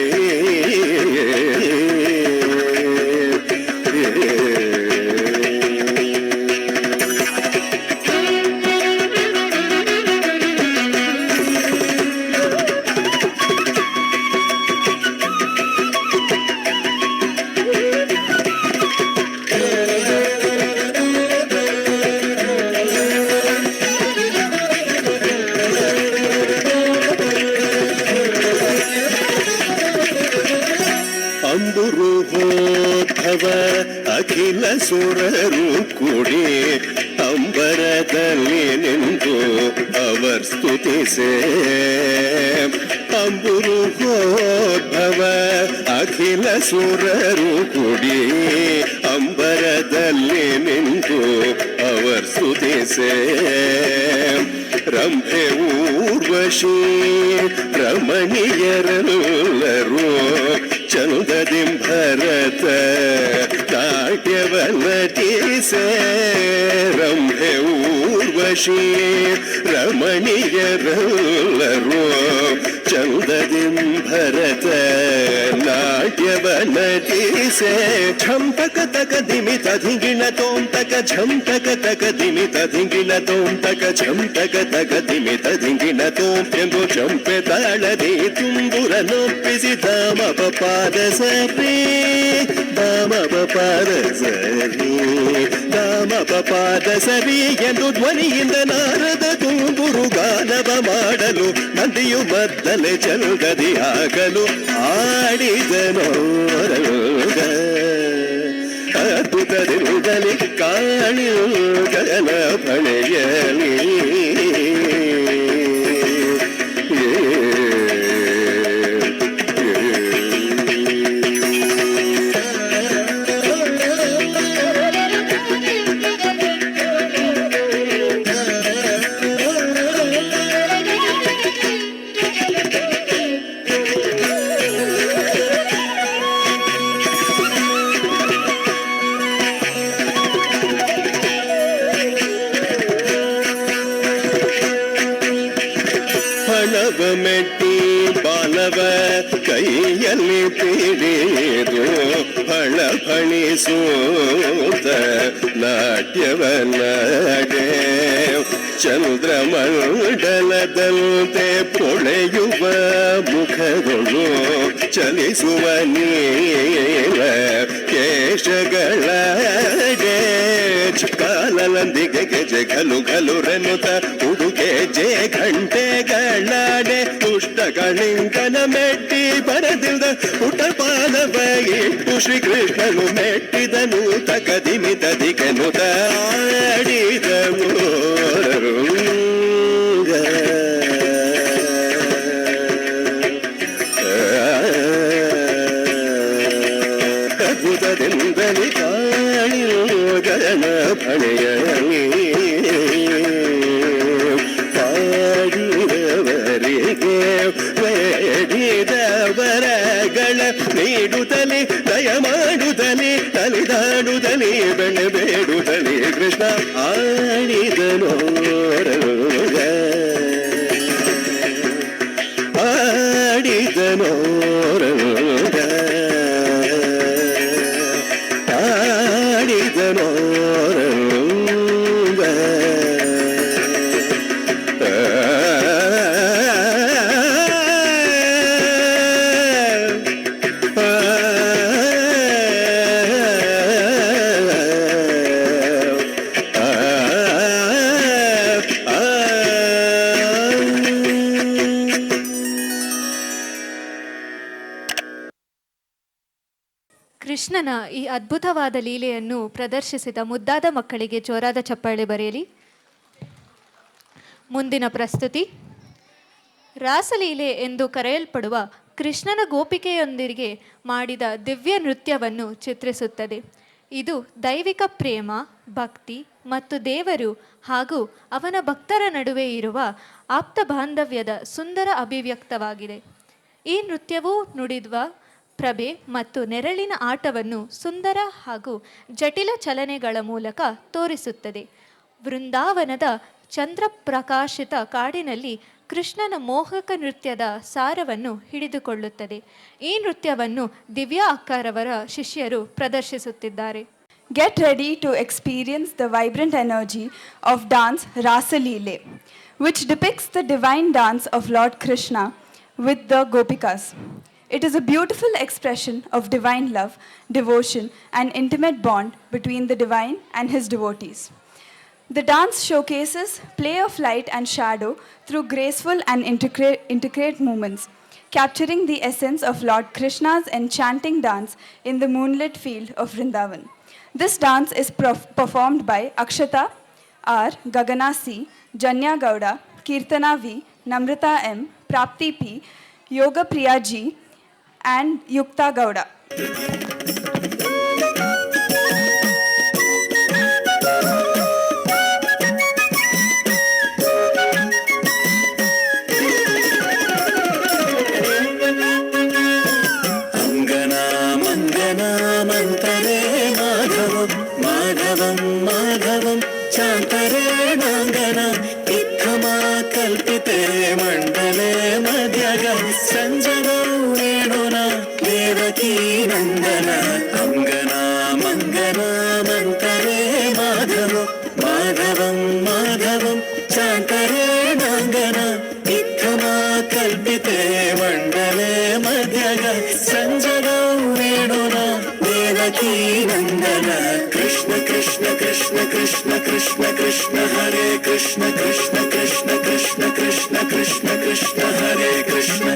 ಅಖಿಲ ಸುರರು ಕೂಡಿ ಅಂಬರದಲ್ಲಿ ನಿಂತು ಅವರ್ ಸ್ತುತಿಸೆ ಅಂಬುರುಹೋದ್ಭವ ಅಖಿಲ ಸುರರು ಕೂಡಿ ಅಂಬರದಲ್ಲಿ ನಿಂತು ಅವರ್ ಸ್ತುತಿಸೆ ರಂಭೆ ಊರ್ವಶಿ ರಮಣೀಯರೆಲ್ಲರೂ ಚನುದದಿಂಭರತ ನಾಟ್ಯವ ನಟಿಸೆ ರಂಭೆ ಊರ್ವ ಊರ್ವಶಿ ರಮಣೀಯರೆಲ್ಲರೂ ಚಂದದಿಂ ಭರತ ನಾಟ್ಯವ ನಟಿಸೆ ಝಂಪಕ ತಕ ದಿಮಿತ ಧಿಂಗಿಣ ತೋಂ ತಕ ಝಂಪಕ ತಕ ದಿಮಿತ ಧಿಂಗಿಣ ತೋಂ ತಕ ಝಂಪಕ ತಕ ದಿಮಿತ ಧಿಂಗಿಣ ತೋಂ ಎಂದು ಚಂಪೆ ತಾಳದಿ ತುಂಬುರ ನೊಪ್ಪಿಸಿ ಧಾಮ ಪಾದ ಸರಿ ಧಾಮ ಪಾದ ಸರಿ ಧಾಮ ಪಾದ ಸರಿ ಎಂದು ಧ್ವನಿಯಿಂದ ನಾರದ ತುಂಬುರು ಗಾನವ ಮಾಡಲು ನಂದಿಯು ಮದ್ದಲೆ ಚಲುಗದಿ ಆಗಲು ಆಡಿದನೋ ಅದ್ಭುತದಿರುಗಲಿ ಕಾಣಿಗಲ ಫಳೆಯಲಿ ಮೆಟ್ಟಿ ಬಾಲವ ಕೈಯಲ್ಲಿ ಪಿಡಿದು ಫಳ ಫಣಿಸೂತ ನಾಟ್ಯವನಾಡೆ ಚಂದ್ರಮಂಡಲದಂತೆ ಪೊಳೆಯುವ ಮುಖಗಳು ಚಲಿಸುವ ನೀಲ ಕೇಶಗಳಡೆ ಕಾಲಂದಿಗೆ ಗೆಜೆ ಘಲು ಘಲು ರೆನುತ ಉಡುಗೆ ಜೆ ಘಂಟೆಗಳಾಡೆ ಪುಷ್ಟಗಳಿಂಗನ ಮೆಟ್ಟಿ ಬರದಿಲ್ದ ಪುಟಪಾಲವ ಇಟ್ಟು ಶ್ರೀಕೃಷ್ಣನು ಮೆಟ್ಟಿದನು ತಕದಿಮಿತ ದಿಗನುತ ಆಡಿದ ಅದ್ಭುತದಿಂದಲೇ ಕಾಣಿಯೋಗನ ಫಳೆಯಲಿ ಪಾಡಿದವರಿಗೆ ಬೇಡಿದವರಗಳ ನೀಡುತ್ತಲೇ ದಯ ಮಾಡುತ್ತಲೇ ತಲಿದಾಡುತ್ತಲೇ ಬೆಳೆಬೇಡುತ್ತಲೇ ಕೃಷ್ಣ ಆಡಿದನೋ ಆಡಿದನೋ ಆಡಿದನೋ ಕೃಷ್ಣನ ಈ ಅದ್ಭುತವಾದ ಲೀಲೆಯನ್ನು ಪ್ರದರ್ಶಿಸಿದ ಮುದ್ದಾದ ಮಕ್ಕಳಿಗೆ ಜೋರಾದ ಚಪ್ಪಾಳೆ ಬರೆಯಲಿ. ಮುಂದಿನ ಪ್ರಸ್ತುತಿ ರಾಸಲೀಲೆ ಎಂದು ಕರೆಯಲ್ಪಡುವ ಕೃಷ್ಣನ ಗೋಪಿಕೆಯೊಂದಿಗೆ ಮಾಡಿದ ದಿವ್ಯ ನೃತ್ಯವನ್ನು ಚಿತ್ರಿಸುತ್ತದೆ. ಇದು ದೈವಿಕ ಪ್ರೇಮ, ಭಕ್ತಿ ಮತ್ತು ದೇವರು ಹಾಗೂ ಅವನ ಭಕ್ತರ ನಡುವೆ ಇರುವ ಆಪ್ತ ಬಾಂಧವ್ಯದ ಸುಂದರ ಅಭಿವ್ಯಕ್ತವಾಗಿದೆ. ಈ ನೃತ್ಯವು ನುಡಿದ್ವ ಪ್ರಭೆ ಮತ್ತು ನೆರಳಿನ ಆಟವನ್ನು ಸುಂದರ ಹಾಗೂ ಜಟಿಲ ಚಲನೆಗಳ ಮೂಲಕ ತೋರಿಸುತ್ತದೆ. ವೃಂದಾವನದ ಚಂದ್ರಪ್ರಕಾಶಿತ ಕಾಡಿನಲ್ಲಿ ಕೃಷ್ಣನ ಮೋಹಕ ನೃತ್ಯದ ಸಾರವನ್ನು ಹಿಡಿದುಕೊಳ್ಳುತ್ತದೆ. ಈ ನೃತ್ಯವನ್ನು ದಿವ್ಯಾ ಅಕ್ಕರವರ ಶಿಷ್ಯರು ಪ್ರದರ್ಶಿಸುತ್ತಿದ್ದಾರೆ. Get ready to experience the vibrant energy of dance Rasa Leela, which depicts the divine dance of Lord Krishna with the Gopikas. It is a beautiful expression of divine love, devotion, and intimate bond between the divine and his devotees. The dance showcases play of light and shadow through graceful and intricate movements, capturing the essence of Lord Krishna's enchanting dance in the moonlit field of Vrindavan. This dance is performed by Akshata R, Gagana C, Janya Gowda, Kirtana V, Namrata M, Prapti P, Yoga Priya G, and Yukta Gowda. ಮಂತರೇ ಮಾಧವಂ ಮಾಧವಂ ಮಾಧವಂ ಶಾಂತರೇ ನಾಂಗನಾ कल्पिते मण्डले मध्यग सञ्जगौ वेणुना देवकी नन्दन अङ्गना मङ्गना मन्तरे माधवो माधवं माधवं चान्तरे नाङ्गना इत्थमा कल्पिते मण्डले मध्यग सञ्जगौ वेणुना देवकी नन्दन कृष्ण कृष्ण कृष्ण कृष्ण कृष्ण कृष्ण हरे कृष्ण कृष्ण कृष्ण कृष्ण कृष्ण कृष्ण कृष्ण हरे कृष्ण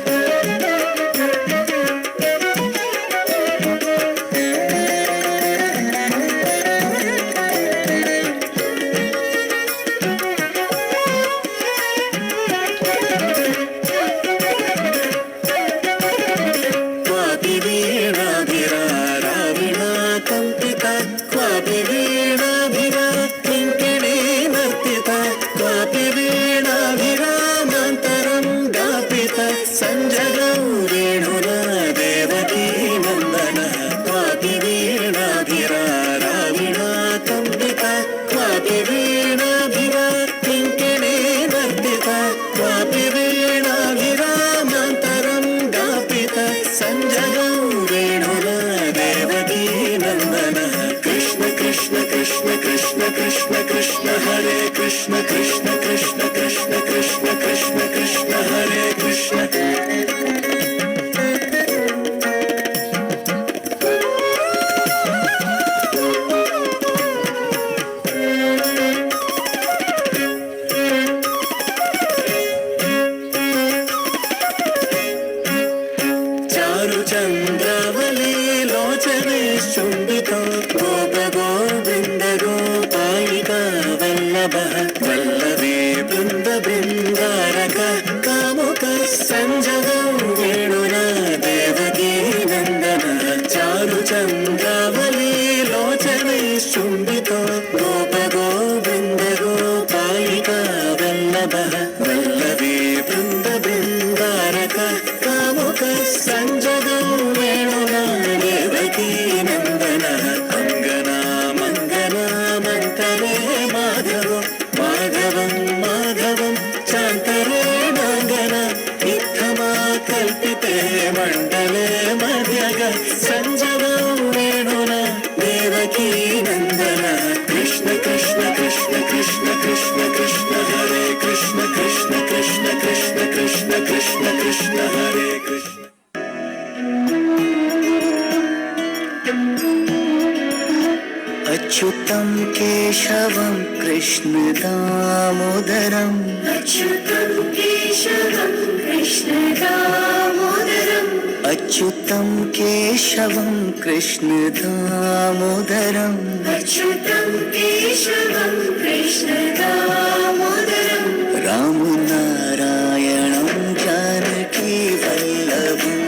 अच्युतं केशवं कृष्ण दामोदरम् अच्युतं केशवं कृष्ण दामोदरम् अच्युतं केशवं कृष्ण दामोदरम् अच्युतं केशवं कृष्ण दामोदरम् रामनारायणं जानकी वल्लभम्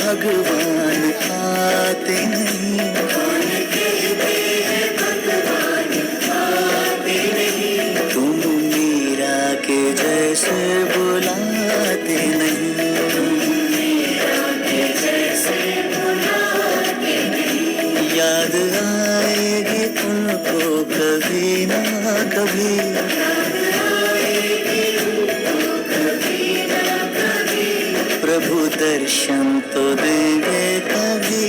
भगवान आते नहीं कौन कहते हैं भगवान आते नहीं तुम मीरा के जैसे बुलाते नहीं तुम मीरा के जैसे बुलाते नहीं याद आएगी तुमको कभी ना कभी प्रभु दर्शन तो देंगे कभी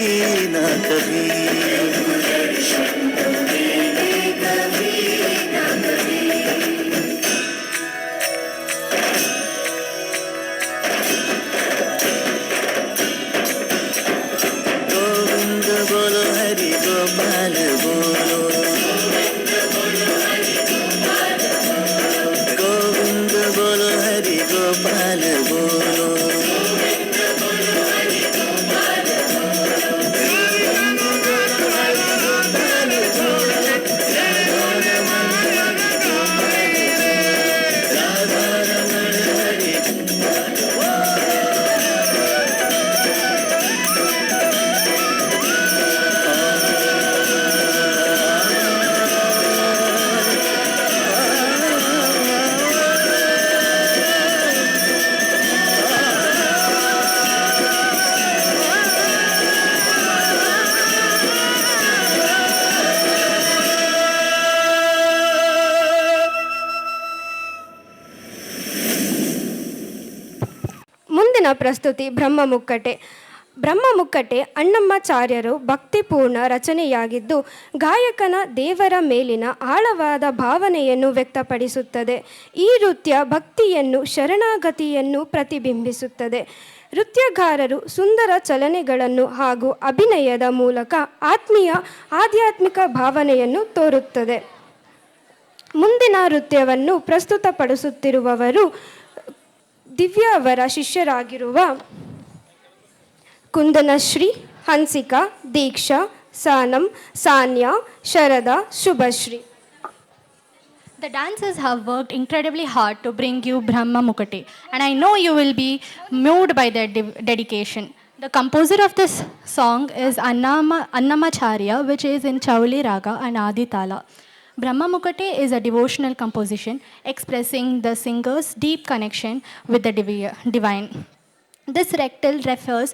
ना कभी दर्शन तो देंगे कभी ना कभी गोविंद बोलो हरि गोपाल बोलो गोविंद बोलो हरि गोपाल बोलो गोविंद ಪ್ರಸ್ತುತಿ ಬ್ರಹ್ಮಮುಕ್ಕಟೆ. ಬ್ರಹ್ಮಮುಕ್ಕಟೆ ಅಣ್ಣಮ್ಮಾಚಾರ್ಯರು ಭಕ್ತಿಪೂರ್ಣ ರಚನೆಯಾಗಿದ್ದು ಗಾಯಕನ ದೇವರ ಮೇಲಿನ ಆಳವಾದ ಭಾವನೆಯನ್ನು ವ್ಯಕ್ತಪಡಿಸುತ್ತದೆ. ಈ ನೃತ್ಯ ಭಕ್ತಿಯನ್ನು ಶರಣಾಗತಿಯನ್ನು ಪ್ರತಿಬಿಂಬಿಸುತ್ತದೆ. ನೃತ್ಯಗಾರರು ಸುಂದರ ಚಲನೆಗಳನ್ನು ಹಾಗೂ ಅಭಿನಯದ ಮೂಲಕ ಆಧ್ಯಾತ್ಮಿಕ ಭಾವನೆಯನ್ನು ತೋರುತ್ತದೆ. ಮುಂದಿನ ನೃತ್ಯವನ್ನು ಪ್ರಸ್ತುತಪಡಿಸುತ್ತಿರುವವರು ದಿವ್ಯಾ ಅವರ ಶಿಷ್ಯರಾಗಿರುವ ಕುಂದನಶ್ರೀ, ಹನ್ಸಿಕಾ, ದೀಕ್ಷಾ, ಸಾನಂ, Sanya, ಶರದಾ, Shubhashree. The dancers have worked incredibly hard to bring you Brahma Mukati, and I know you will be moved by their dedication. The composer of this song is Annamacharya, which is in Chauli Raga and Adi Tala. Brahma Mukati is a devotional composition expressing the singer's deep connection with the divine. This rectal refers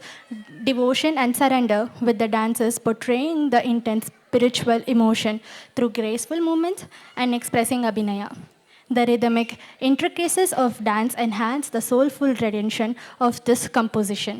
devotion and surrender, with the dancers portraying the intense spiritual emotion through graceful movements and expressing abhinaya. The rhythmic intricacies of dance enhance the soulful rendition of this composition.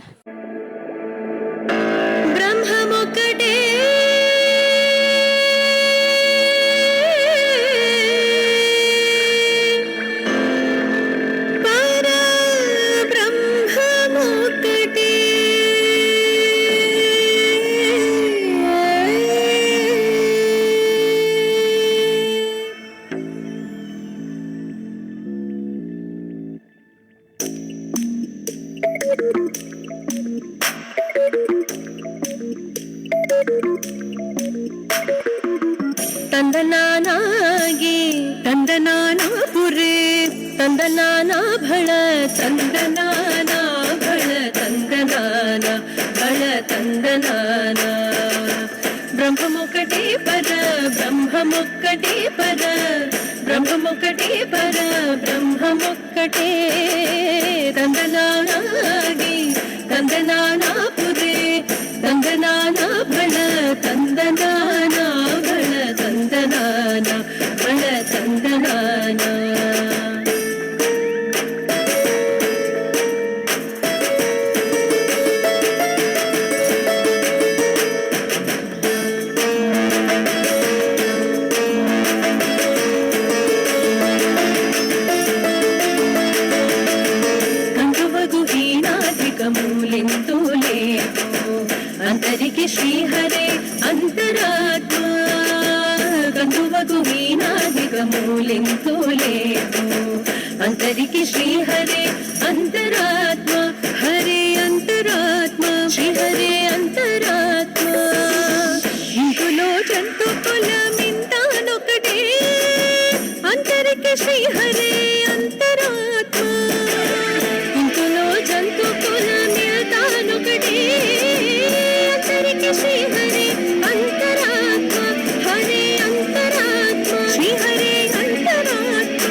ತಂದನಾನಾಗಿ ತಂದನಾನ ಪುರೇ ತಂದನಾನ ಭಳ ತಂದನಾನ ಭಳ ತಂದನಾನ ಭಳ ತಂದನಾನ ಬ್ರಹ್ಮಮುಕ್ಕಟೆ ಪರ ಬ್ರಹ್ಮಮುಕ್ಕಟೆ ಪರ ಬ್ರಹ್ಮಮುಕ್ಕಟೆ ಪರ ಬ್ರಹ್ಮಮುಕ್ಕಟೆ ತಂದನಾನಾಗಿ ತಂದನಾನ ಪುರೇ ತಂದನಾನ ಭಳ ತಂದನಾನ ಭಳ ತಂದನಾನ ಭಳ ತಂದನಾನ ಅಂತರಿಗೆ ಶ್ರೀಹರೇ ಅಂತರಾತ್ಮ ಗಂಧುವಗು ಮೀನಾದಿಗ ಮೂಲೆಂತೋಲೇತು ಅಂತರಿಗೆ ಶ್ರೀಹರೇ ಅಂತರಾತ್ಮ ಹರೇ ಅಂತರಾತ್ಮ ಶ್ರೀಹರೇ ಅಂತರಾತ್ಮ ఇంకులో జంతు కులమింతానొకటే అంతరికి శ్రీహరే అంతరాత్మ ఇంకులో జంతు కులమింతానొకటే అంతరికి శ్రీహరే అంతరాత్మ హరే అంతరాత్మ శ్రీహరే అంతరాత్మ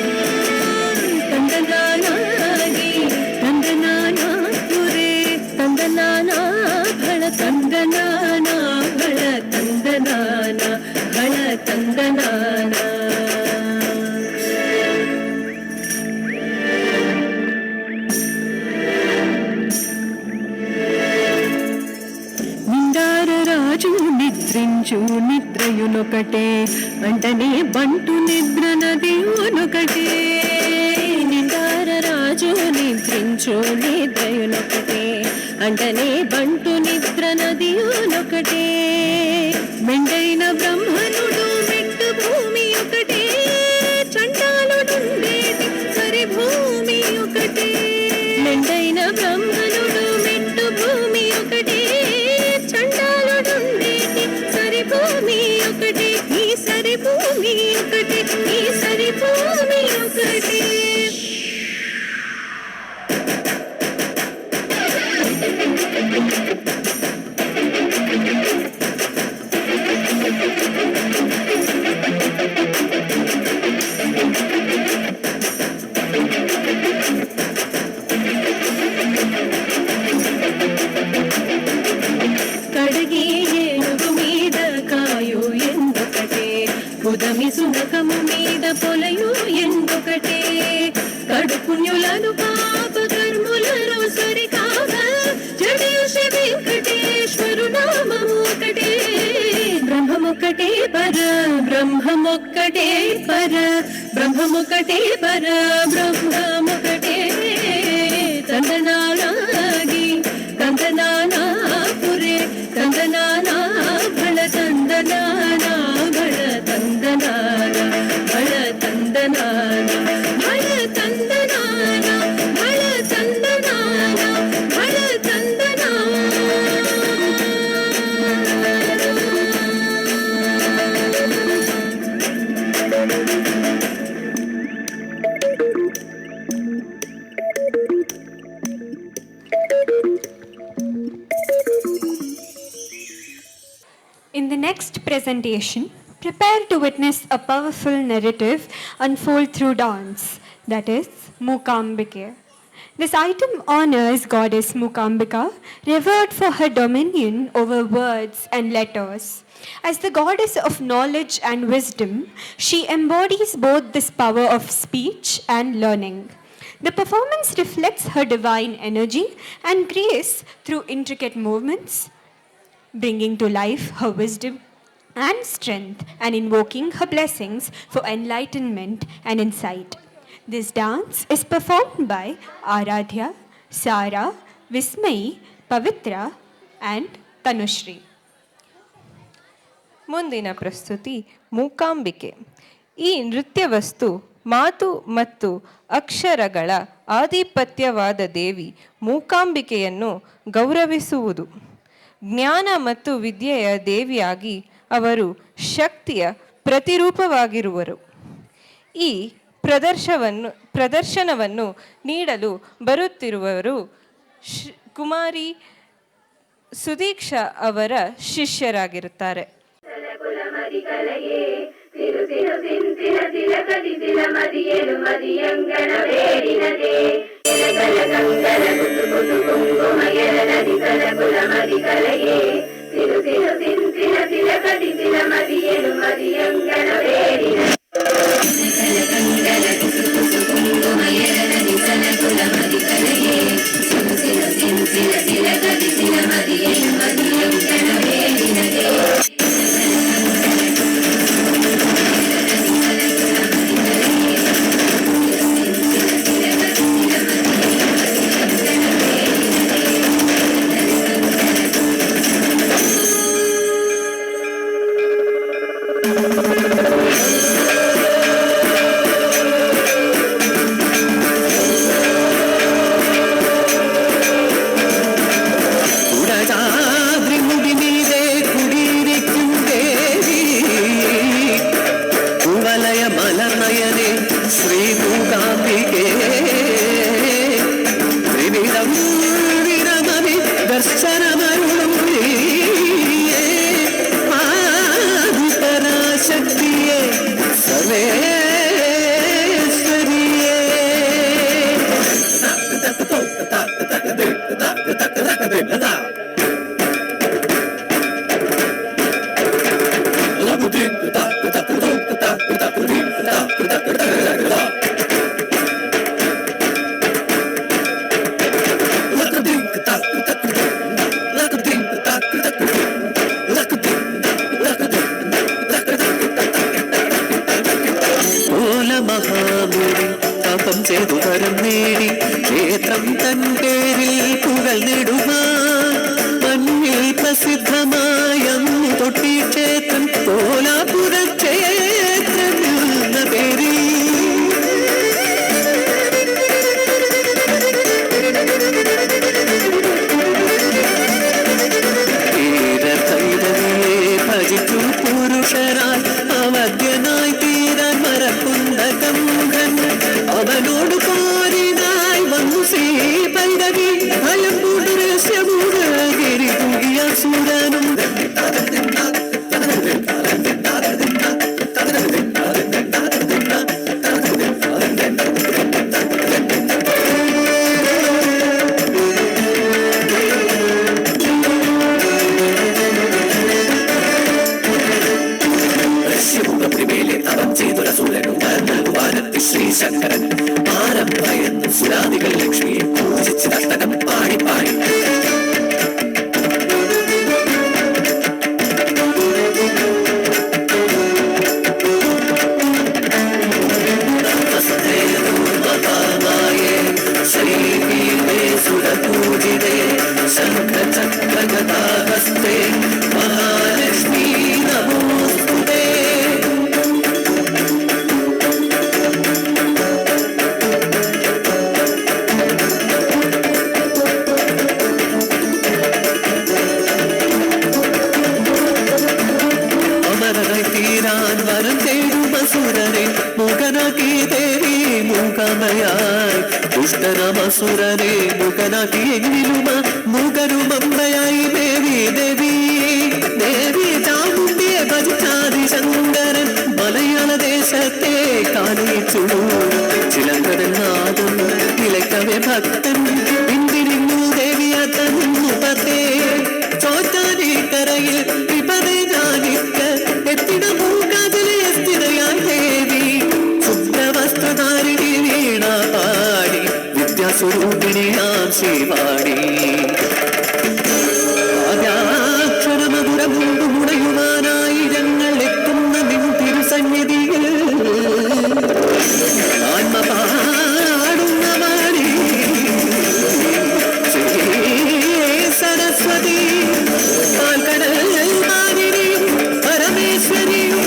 ತಂದನಾನಾಗಿ ತಂದನಾನ ಪುರೇ ತಂದನಾನ ಭಳ ತಂದನಾನ ಭಳ ತಂದನಾನ ಭಳ ತಂದನಾನ నిండార రాజు నిద్రించు నిద్రయునొకటే అంటనే బంటు నిద్ర నదియునొకటే నిండార రాజు నిద్రించు నిద్రయునొకటే అంటనే బంటు నిద్ర నదియునొకటే మెండైన బ్రహ్మనుడు మెట్టు భూమి ఒకటే చండాలుడుండేది సరి భూమి ఒకటే మెండైన బ్రహ్మనుడు మెట్టు భూమి ఒకటే చండాలుడుండేది సరి భూమి ఒకటే ఈ సరి భూమి ఒకటే ఈ సరి భూమి ఒకటే కడిగి ఏనుగు మీద కాయు ఎందుకటే ఉదమి సునకము మీద పొలయు ఎందుకటే కడు పుణ్యులను పాప కర్ములలో సరికా బ్రహ్మమొక్కటే పర బ్రహ్మమొక్కటే పర బ్రహ్మమొక్కటే పర బ్రహ్మమొక్కటే ತಂದನಾನಾಗಿ ತಂದನಾನಾಪುರೆ ತಂದನಾನ ಬಳ ತಂದನಾನ ಬಳ ತಂದನಾನ ಬಳ ತಂದನಾನ ಬಳ ತಂದನಾನ ಬಳ ತಂದನಾನ ಬಳ ತಂದನಾನ. In the next presentation, prepare to witness a powerful narrative unfold through dance, that is, Mookambike. This item honors Goddess Mookambika, revered for her dominion over words and letters. As the goddess of knowledge and wisdom, she embodies both this power of speech and learning. The performance reflects her divine energy and grace through intricate movements, bringing to life her wisdom and strength and invoking her blessings for enlightenment and insight. This dance is performed by Aradhya, Sara, Vismayi, Pavitra and Tanushri. ಮುಂದಿನ ಪ್ರಸ್ತುತಿ ಮೂಕಾಂಬಿಕೆ. ಈ ನೃತ್ಯ ವಸ್ತು ಮಾತು ಮತ್ತು ಅಕ್ಷರಗಳ ಆಧಿಪತ್ಯವಾದ ದೇವಿ ಮೂಕಾಂಬಿಕೆಯನ್ನು ಗೌರವಿಸುವುದು. ಜ್ಞಾನ ಮತ್ತು ವಿದ್ಯೆಯ ದೇವಿಯಾಗಿ ಅವರು ಶಕ್ತಿಯ ಪ್ರತಿರೂಪವಾಗಿರುವರು. ಈ ಪ್ರದರ್ಶನವನ್ನು ನೀಡಲು ಬರುತ್ತಿರುವವರು ಕುಮಾರಿ ಸುದೀಕ್ಷಾ ಅವರ ಶಿಷ್ಯರಾಗಿರುತ್ತಾರೆ. വരം തേടും അസുരനെ മുഖനാക്കി ദേവി മൂകാംബയായി ദുഷ്ടനമസുരനെ മുഖനാക്കി എങ്ങിലും മുഖരുമമ്പയായി ദേവി ദേവി ദേവി ചാമുണ്ടിയെ ഭജിച്ചാതി ശങ്കരൻ മലയാള ദേശത്തെ കാണിച്ചു ചിലങ്കടനാദം നിലയ്ക്കവേ ഭക്തൻ പിന്തിരിഞ്ഞു ദേവിയ തന്നു പത്തേ ചോറ്റാനിക്കരയിൽ വിപതെ ജാനിക്ക് എത്തിട മൂകാതിലെ സ്ഥിരയായി ദേവി ശുദ്ധവസ്ത്രധാരിണി വീണ പാടി വിദ്യാസ്വരൂപിണിയാം ശ്രീവാണി ആദ്യാക്ഷരമധുരമുണ്ടു മുടയുവാനായിരങ്ങൾ എത്തുന്ന നിൻ തിരുസന്നിധിയിൽ ആത്മ പാടുന്ന വാണി സരസ്വതി പാൽക്കടൽ മാതിരിയും പരമേശ്വരിയും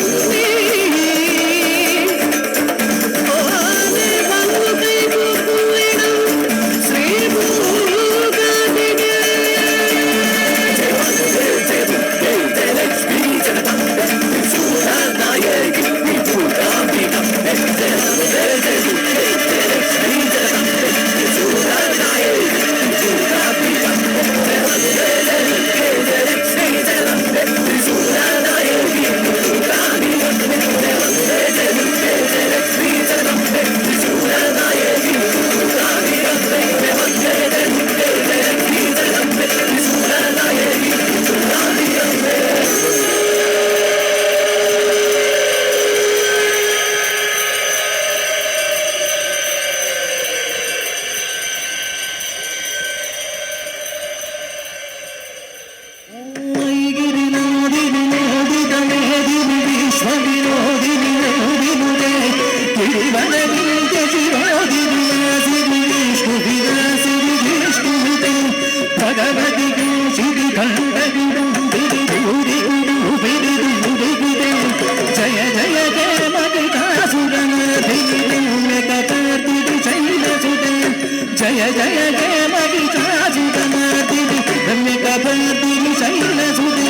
जय जय जय मगिषासुरमर्दिनि रम्यकपर्दिनि शैलसुते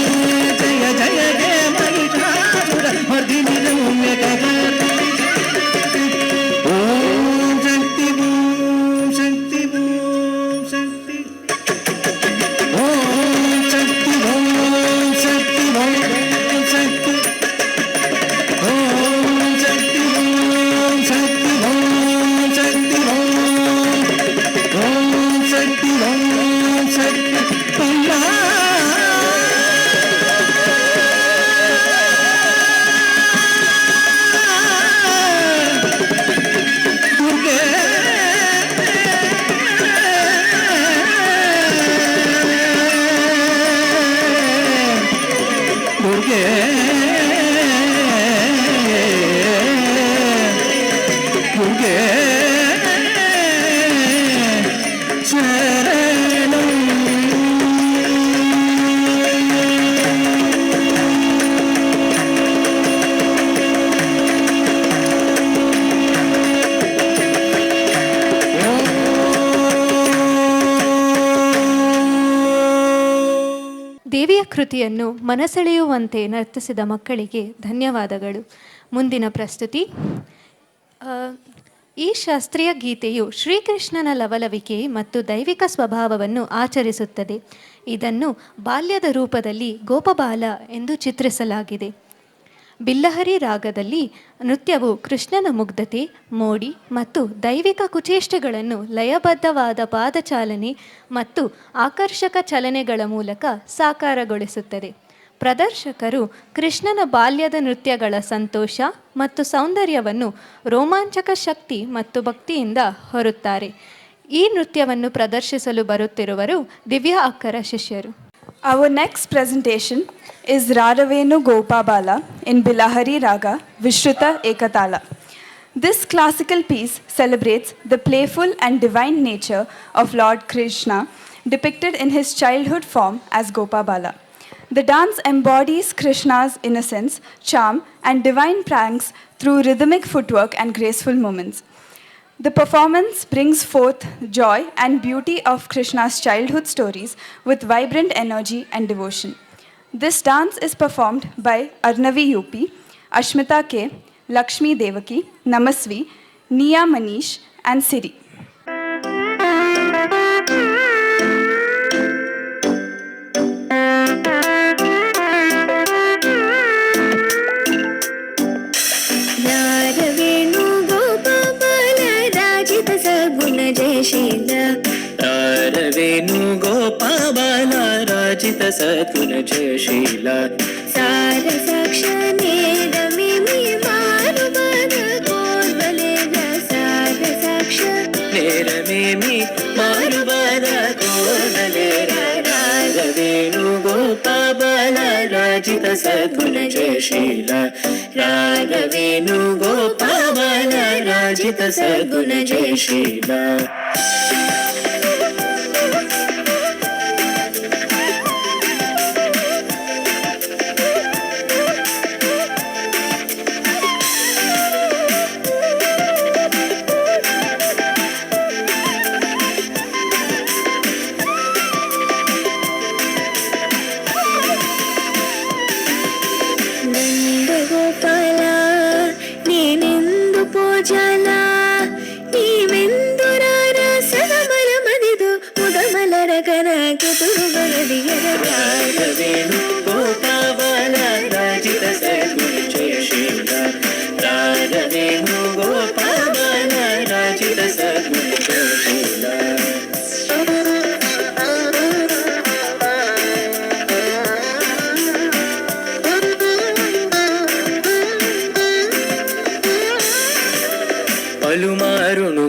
जय जय जय मगिषासुरमर्दिनि रम्यकपर्दिनि ओम शक्ति ओम शक्ति ओम शक्ति ओम शक्ति ओम शक्ति ओम शक्ति ओम शक्ति ओम शक्ति ओम शक्ति ओम शक्ति ओम शक्ति अल्लाह दुर्गे दुर्गे दुर्गे ದೇವಿಯ ಕೃತಿಯನ್ನು ಮನಸೆಳೆಯುವಂತೆ ನರ್ತಿಸಿದ ಮಕ್ಕಳಿಗೆ ಧನ್ಯವಾದಗಳು. ಮುಂದಿನ ಪ್ರಸ್ತುತಿ. ಈ ಶಾಸ್ತ್ರೀಯ ಗೀತೆಯು ಶ್ರೀಕೃಷ್ಣನ ಲವಲವಿಕೆ ಮತ್ತು ದೈವಿಕ ಸ್ವಭಾವವನ್ನು ಆಚರಿಸುತ್ತದೆ. ಇದನ್ನು ಬಾಲ್ಯದ ರೂಪದಲ್ಲಿ ಗೋಪಬಾಲ ಎಂದು ಚಿತ್ರಿಸಲಾಗಿದೆ. ಬಿಲ್ಲಹರಿ ರಾಗದಲ್ಲಿ ನೃತ್ಯವು ಕೃಷ್ಣನ ಮುಗ್ಧತೆ, ಮೋಡಿ ಮತ್ತು ದೈವಿಕ ಕುಚೇಷ್ಟೆಗಳನ್ನು ಲಯಬದ್ಧವಾದ ಪಾದಚಾಲನೆ ಮತ್ತು ಆಕರ್ಷಕ ಚಲನೆಗಳ ಮೂಲಕ ಸಾಕಾರಗೊಳಿಸುತ್ತದೆ. ಪ್ರದರ್ಶಕರು ಕೃಷ್ಣನ ಬಾಲ್ಯದ ನೃತ್ಯಗಳ ಸಂತೋಷ ಮತ್ತು ಸೌಂದರ್ಯವನ್ನು ರೋಮಾಂಚಕ ಶಕ್ತಿ ಮತ್ತು ಭಕ್ತಿಯಿಂದ ಹೊರುತ್ತಾರೆ. ಈ ನೃತ್ಯವನ್ನು ಪ್ರದರ್ಶಿಸಲು ಬರುತ್ತಿರುವರು ದಿವ್ಯಾ ಅಕ್ಕರ ಶಿಷ್ಯರು. Our next presentation is Radhavenu Gopabala in Bilahari Raga, Vishruta Ekatala. This classical piece celebrates the playful and divine nature of Lord Krishna depicted in his childhood form as Gopabala. The dance embodies Krishna's innocence, charm, and divine pranks through rhythmic footwork and graceful movements. The performance brings forth joy and beauty of Krishna's childhood stories with vibrant energy and devotion. This dance is performed by Arnavi UP. Ashmita K, Lakshmi Devaki, Namasvi, Nia Manish, and Siri. Venugopal ರಾಜಿತ ಸದ್ಗುಣ ಜಯಶೀಲ ಸಾರ ಸಾಕ್ಷ ನೇರಮಿ ಮಾರುಬದ ಕೋರ್ವಲೇದ ಸಾರ ಸಾಕ್ಷ ನೇರಮೇಮಿ ಮಾರುಬದ ಕೋರ್ವಲೇದ ರಾಗ ವೇಣುಗೋಪಾಲ ರಾಜಿತ ಸದ್ಗುಣ ಜಯಶೀಲ ರಾಗ ವೇಣುಗೋಪಾಲ ರಾಜಿತ ಸದ್ಗುಣ ಜಯಶೀಲ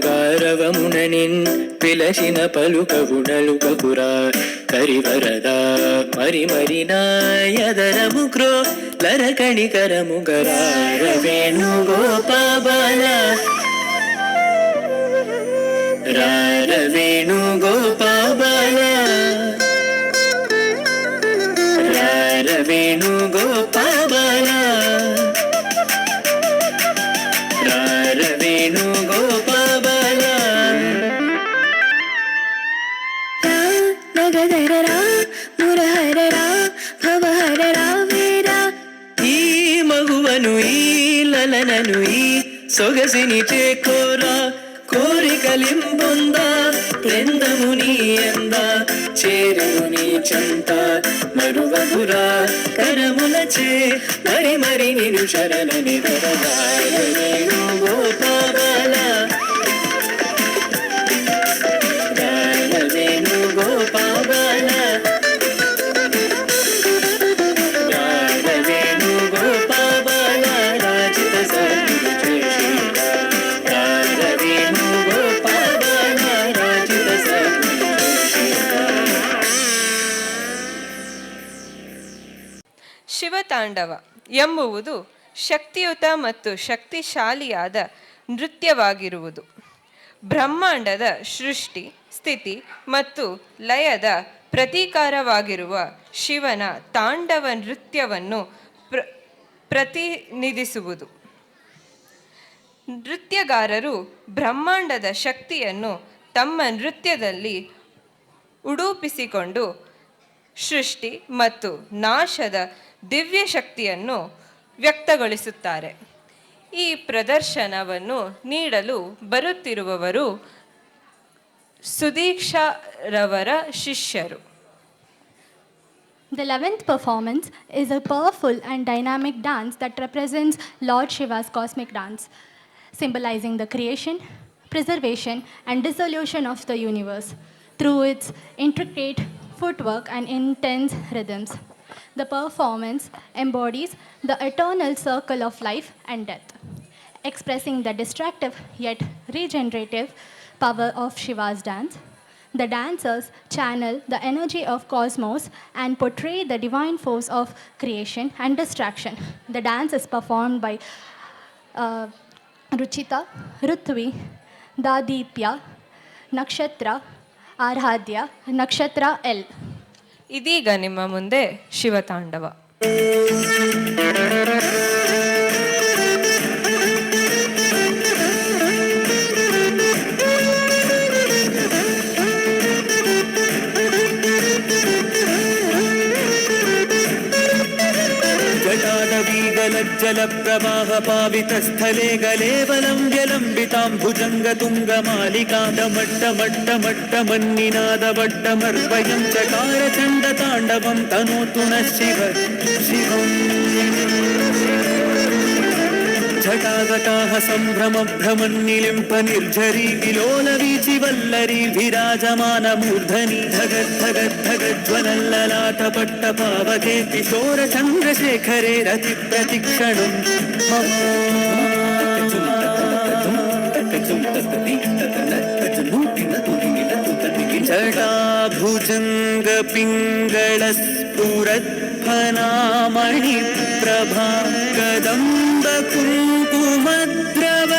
పలుమారునుగారవముననిన్ పిలచిన పలుకగుణలుకపురా కరివరద మరిమరినాయదరముగ్రో లరకణికరముగరార వేణుగోపాల రార వేణుగోపాల రార వేణుగోపాల రార వేణుగోపాల నగదరరా మురహరరా భవహరరా వేరా ఈ మగువను ఈ లలనను ఈ సొగసిని చేకోరా కోరికలింబొందా క్రిందము నీ ఎంద చేరును నీ చంత మరువగురా కరములచే మరి మరి నిను శరణని వరదాయ వేణుగోపాల రాయ వేణుగోపాల రాయ వేణుగోపాల రాజిత సద్గుణ జయశీల రాయ వేణుగోపాల రాజిత సద్గుణ జయశీల. ಶಿವತಾಂಡವ ಎಂಬುವುದು ಶಕ್ತಿಯುತ ಮತ್ತು ಶಕ್ತಿಶಾಲಿಯಾದ ನೃತ್ಯವಾಗಿರುವುದು. ಬ್ರಹ್ಮಾಂಡದ ಸೃಷ್ಟಿ, ಸ್ಥಿತಿ ಮತ್ತು ಲಯದ ಪ್ರತೀಕಾರವಾಗಿರುವ ಶಿವನ ತಾಂಡವ ನೃತ್ಯವನ್ನು ಪ್ರತಿನಿಧಿಸುವುದು. ನೃತ್ಯಗಾರರು ಬ್ರಹ್ಮಾಂಡದ ಶಕ್ತಿಯನ್ನು ತಮ್ಮ ನೃತ್ಯದಲ್ಲಿ ಉಡುಪಿಸಿಕೊಂಡು ಸೃಷ್ಟಿ ಮತ್ತು ನಾಶದ ದಿವ್ಯ ಶಕ್ತಿಯನ್ನು ವ್ಯಕ್ತಗೊಳಿಸುತ್ತಾರೆ. ಈ ಪ್ರದರ್ಶನವನ್ನು ನೀಡಲು ಬರುತ್ತಿರುವವರು ಸುದೀಕ್ಷಾರವರ ಶಿಷ್ಯರು. The 11th performance is a powerful and dynamic dance that represents Lord Shiva's cosmic dance, symbolizing the creation, preservation, and dissolution of the universe through its intricate footwork and intense rhythms. The performance embodies the eternal circle of life and death, expressing the destructive yet regenerative power of Shiva's dance. The dancers channel the energy of cosmos and portray the divine force of creation and destruction. The dance is performed by Ruchita, Rutvi, Dadipya, Nakshatra, Arhadya, Nakshatra L. ಇದೀಗ ನಿಮ್ಮ ಮುಂದೆ ಶಿವತಾಂಡವ. ಜಟಾಡವೀಗ ಲಜ್ಜ जलप्रवाहपावितस्थले गलेवलं व्यलम्बितां भुजङ्गतुङ्गमालिकादमट्टमट्टमट्टमन्निनादवट्टमर्वयं चकारचण्डताण्डवं तनोतु नः शिव शिवम् जटागटाः सम्भ्रमभ्रमन्निलिम्प निर्झरी विलोलवीचि वल्लरी विराजमानमूर्धनि धगद्धगद्धगज्ज्वलल्ललाटपट्टपावके किशोरचन्द्रशेखरे रतिप्रतिक्षणं जटाभुजङ्गपिङ्गळस्फुरत्फनामणिप्रभा कदम्बकुङ्कुमद्रव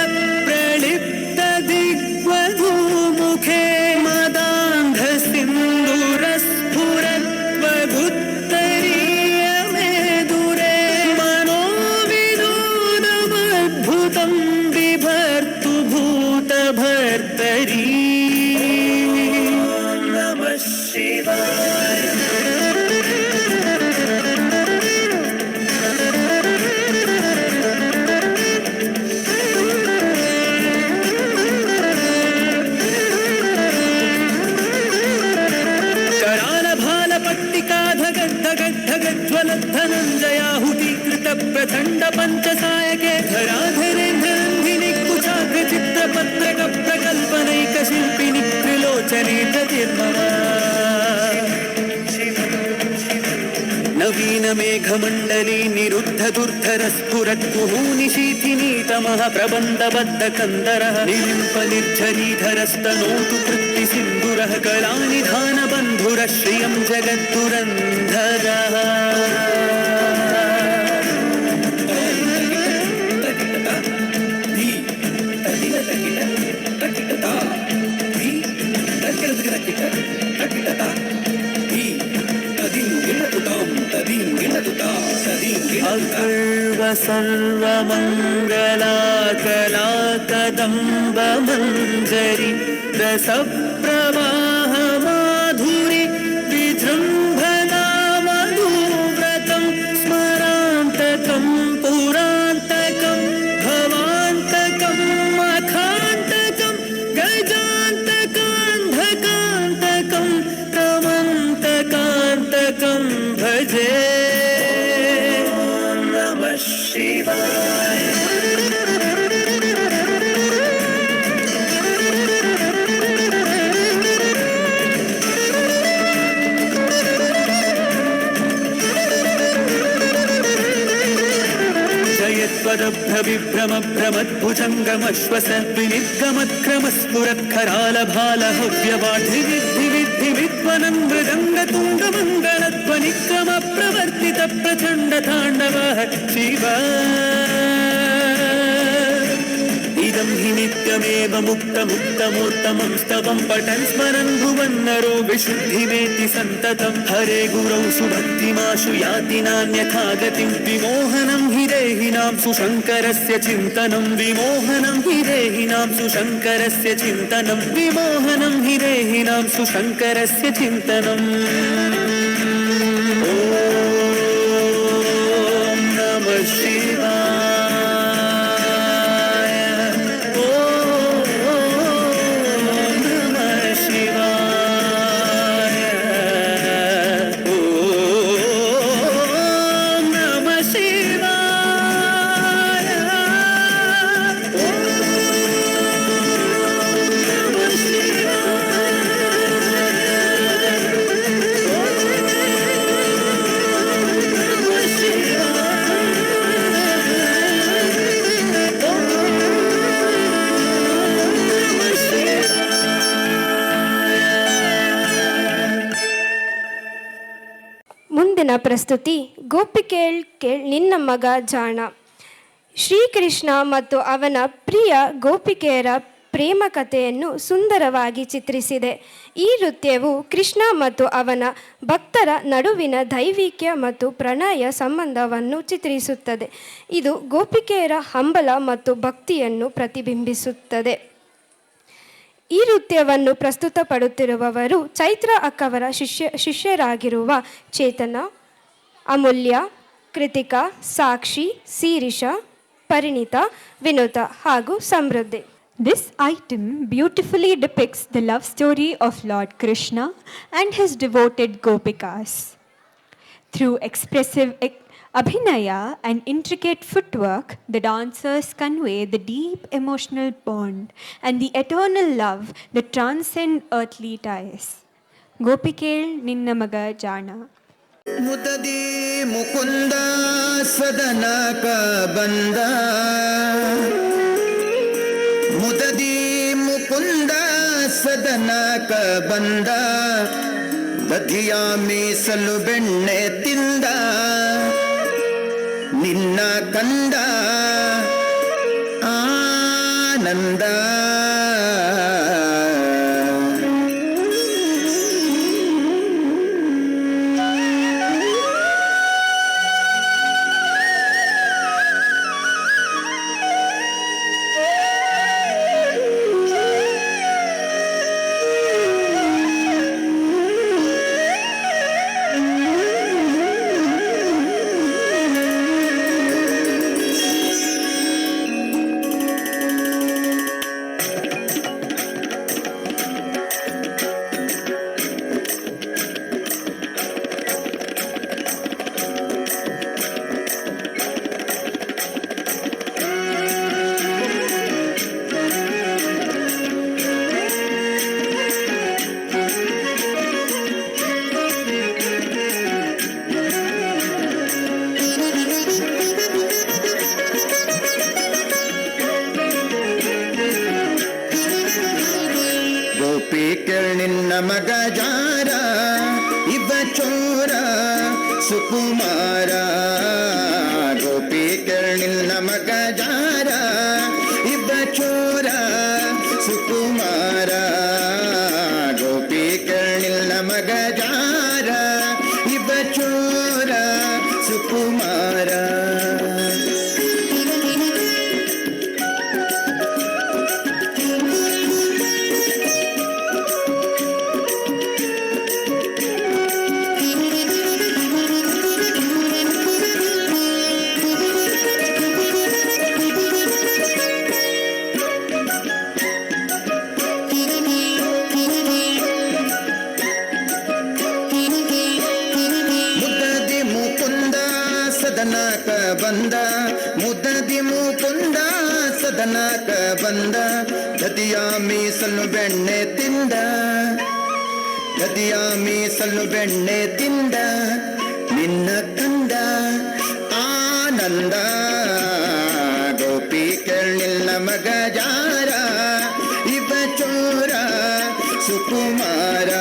प्रलिप्तदिग्वधूमुखे मदान्धसिन्दूरस्फुरत्वगुत्तरीयमेदुरे मनोविनोदमद्भुतं बिभर्तु भूतभर्तरी नमः शिवाय धनञ्जयाहुतीकृतप्रचण्ड पञ्चसायके धराधरेन्द्रनन्दिनि कुचाग्रचित्रपत्रकप्रकल्पनैकशिल्पिनि त्रिलोचने प्रतिर्मम नवीनमेघमण्डली निरुद्धदुर्धरस्फुरत्कुहूनिशीथिनीतमः प्रबन्धबद्धकन्दरः निलिम्पनिर्झरीधरस्तनोतु कृत्तिसिन्धुरः कलानिधानबन्धुरः श्रियं जगद्दुरन्धरः अकल्व सर्वमङ्गलाकलाकदम्बमञ्जरि रसप्रवाहमाधुरि विजृम्भणा मधुव्रतं स्मरान्तकं पुरान्तकं भवान्तकं मखान्तकं गजान्तकान्धकान्तकं कमन्तकान्तकं भजे शिवाय जयत्वदभ्रविभ्रमभ्रमद्भुजङ्गमश्वसद्विनिर्गमत्क्रमस्फुरत्खरालभालहव्यवाढिविद्धिविद्धिविद्वनं मृदङ्गतुङ्गमङ्गलध्वनिक्रमप्रवर्तितप्रचण्डताण्डवः शिव इदं हि नित्यमेव मुक्तमुक्तमोत्तमं स्तवं पठन् स्मरन् भुवन्नरो विशुद्धिमेति सन्ततं हरे गुरौ सुभक्तिमाशु याति नान्यथा गतिं विमोहनं हि देहिनां सुशङ्करस्य चिन्तनं विमोहनं हि देहिनां सुशङ्करस्य चिन्तनं विमोहनं हि देहिनां सुशङ्करस्य चिन्तनम् ॐ नमः शिवाय ಮುಂದಿನ ಪ್ರಸ್ತುತಿ ಗೋಪಿಕೇಳ್ ಕೇಳ್ ನಿನ್ನ ಮಗ ಜಾಣ. ಶ್ರೀಕೃಷ್ಣ ಮತ್ತು ಅವನ ಪ್ರಿಯ ಗೋಪಿಕೆಯರ ಪ್ರೇಮ ಕಥೆಯನ್ನು ಸುಂದರವಾಗಿ ಚಿತ್ರಿಸಿದೆ. ಈ ನೃತ್ಯವು ಕೃಷ್ಣ ಮತ್ತು ಅವನ ಭಕ್ತರ ನಡುವಿನ ದೈವಿಕ್ಯ ಮತ್ತು ಪ್ರಣಯ ಸಂಬಂಧವನ್ನು ಚಿತ್ರಿಸುತ್ತದೆ. ಇದು ಗೋಪಿಕೆಯರ ಹಂಬಲ ಮತ್ತು ಭಕ್ತಿಯನ್ನು ಪ್ರತಿಬಿಂಬಿಸುತ್ತದೆ. ಈ ನೃತ್ಯವನ್ನು ಪ್ರಸ್ತುತಪಡುತ್ತಿರುವವರು ಚೈತ್ರ ಅಕ್ಕವರ ಶಿಷ್ಯರಾಗಿರುವ ಚೇತನ, ಅಮೂಲ್ಯ, ಕೃತಿಕಾ, ಸಾಕ್ಷಿ, ಶಿರೀಷಾ, ಪರಿಣಿತಾ, ವಿನುತಾ ಹಾಗೂ ಸಮೃದ್ಧಿ. This item beautifully depicts the love story of Lord Krishna and his devoted Gopikas. Through expressive abhinaya and intricate footwork, the dancers convey the deep emotional bond and the eternal love that transcend earthly ties. Gopikel ninna maga jana. ಮುದದಿ Mukunda ಸದನಕ ಬಂದ ಮುದದಿ ಮುಕುಂದ ಸದನಕ ಬಂದ ದಧಿಯ ಮೀಸಲು ಬೆಣ್ಣೆ ತಿಂದ ನಿನ್ನ ಕಂದ ಆನಂದ ನಿನ್ನ ಮಗ ಜಾರ ಇವ ಚೋರ ಸುಕುಮಾರ ಗೋಪಿ ನಿನ್ನ ಮಗ ಜಾರ ಇವ ಚೋರ ಸುಕುಮಾರ ಗೋಪಿ ನಿನ್ನ ಮಗ ಜಾರ ಇವ ಚೋರ ಸುಕುಮಾರ ಸದನಕ ಬಂದ ಮುದದಿ ಮುಕುಂದ ಸದನಕ ಬಂದ ದದಿಯ ಮೀಸಲು ಬೆಣ್ಣೆ ತಿಂದ ದದಿಯ ಮೀಸಲು ಬೆಣ್ಣೆ ತಿಂದ ನಿನ್ನ ಕಂದ ಆನಂದ ಗೋಪಿ ನಿನ್ನ ಮಗ ಜಾರ ಇವ ಚೋರ ಸುಕುಮಾರ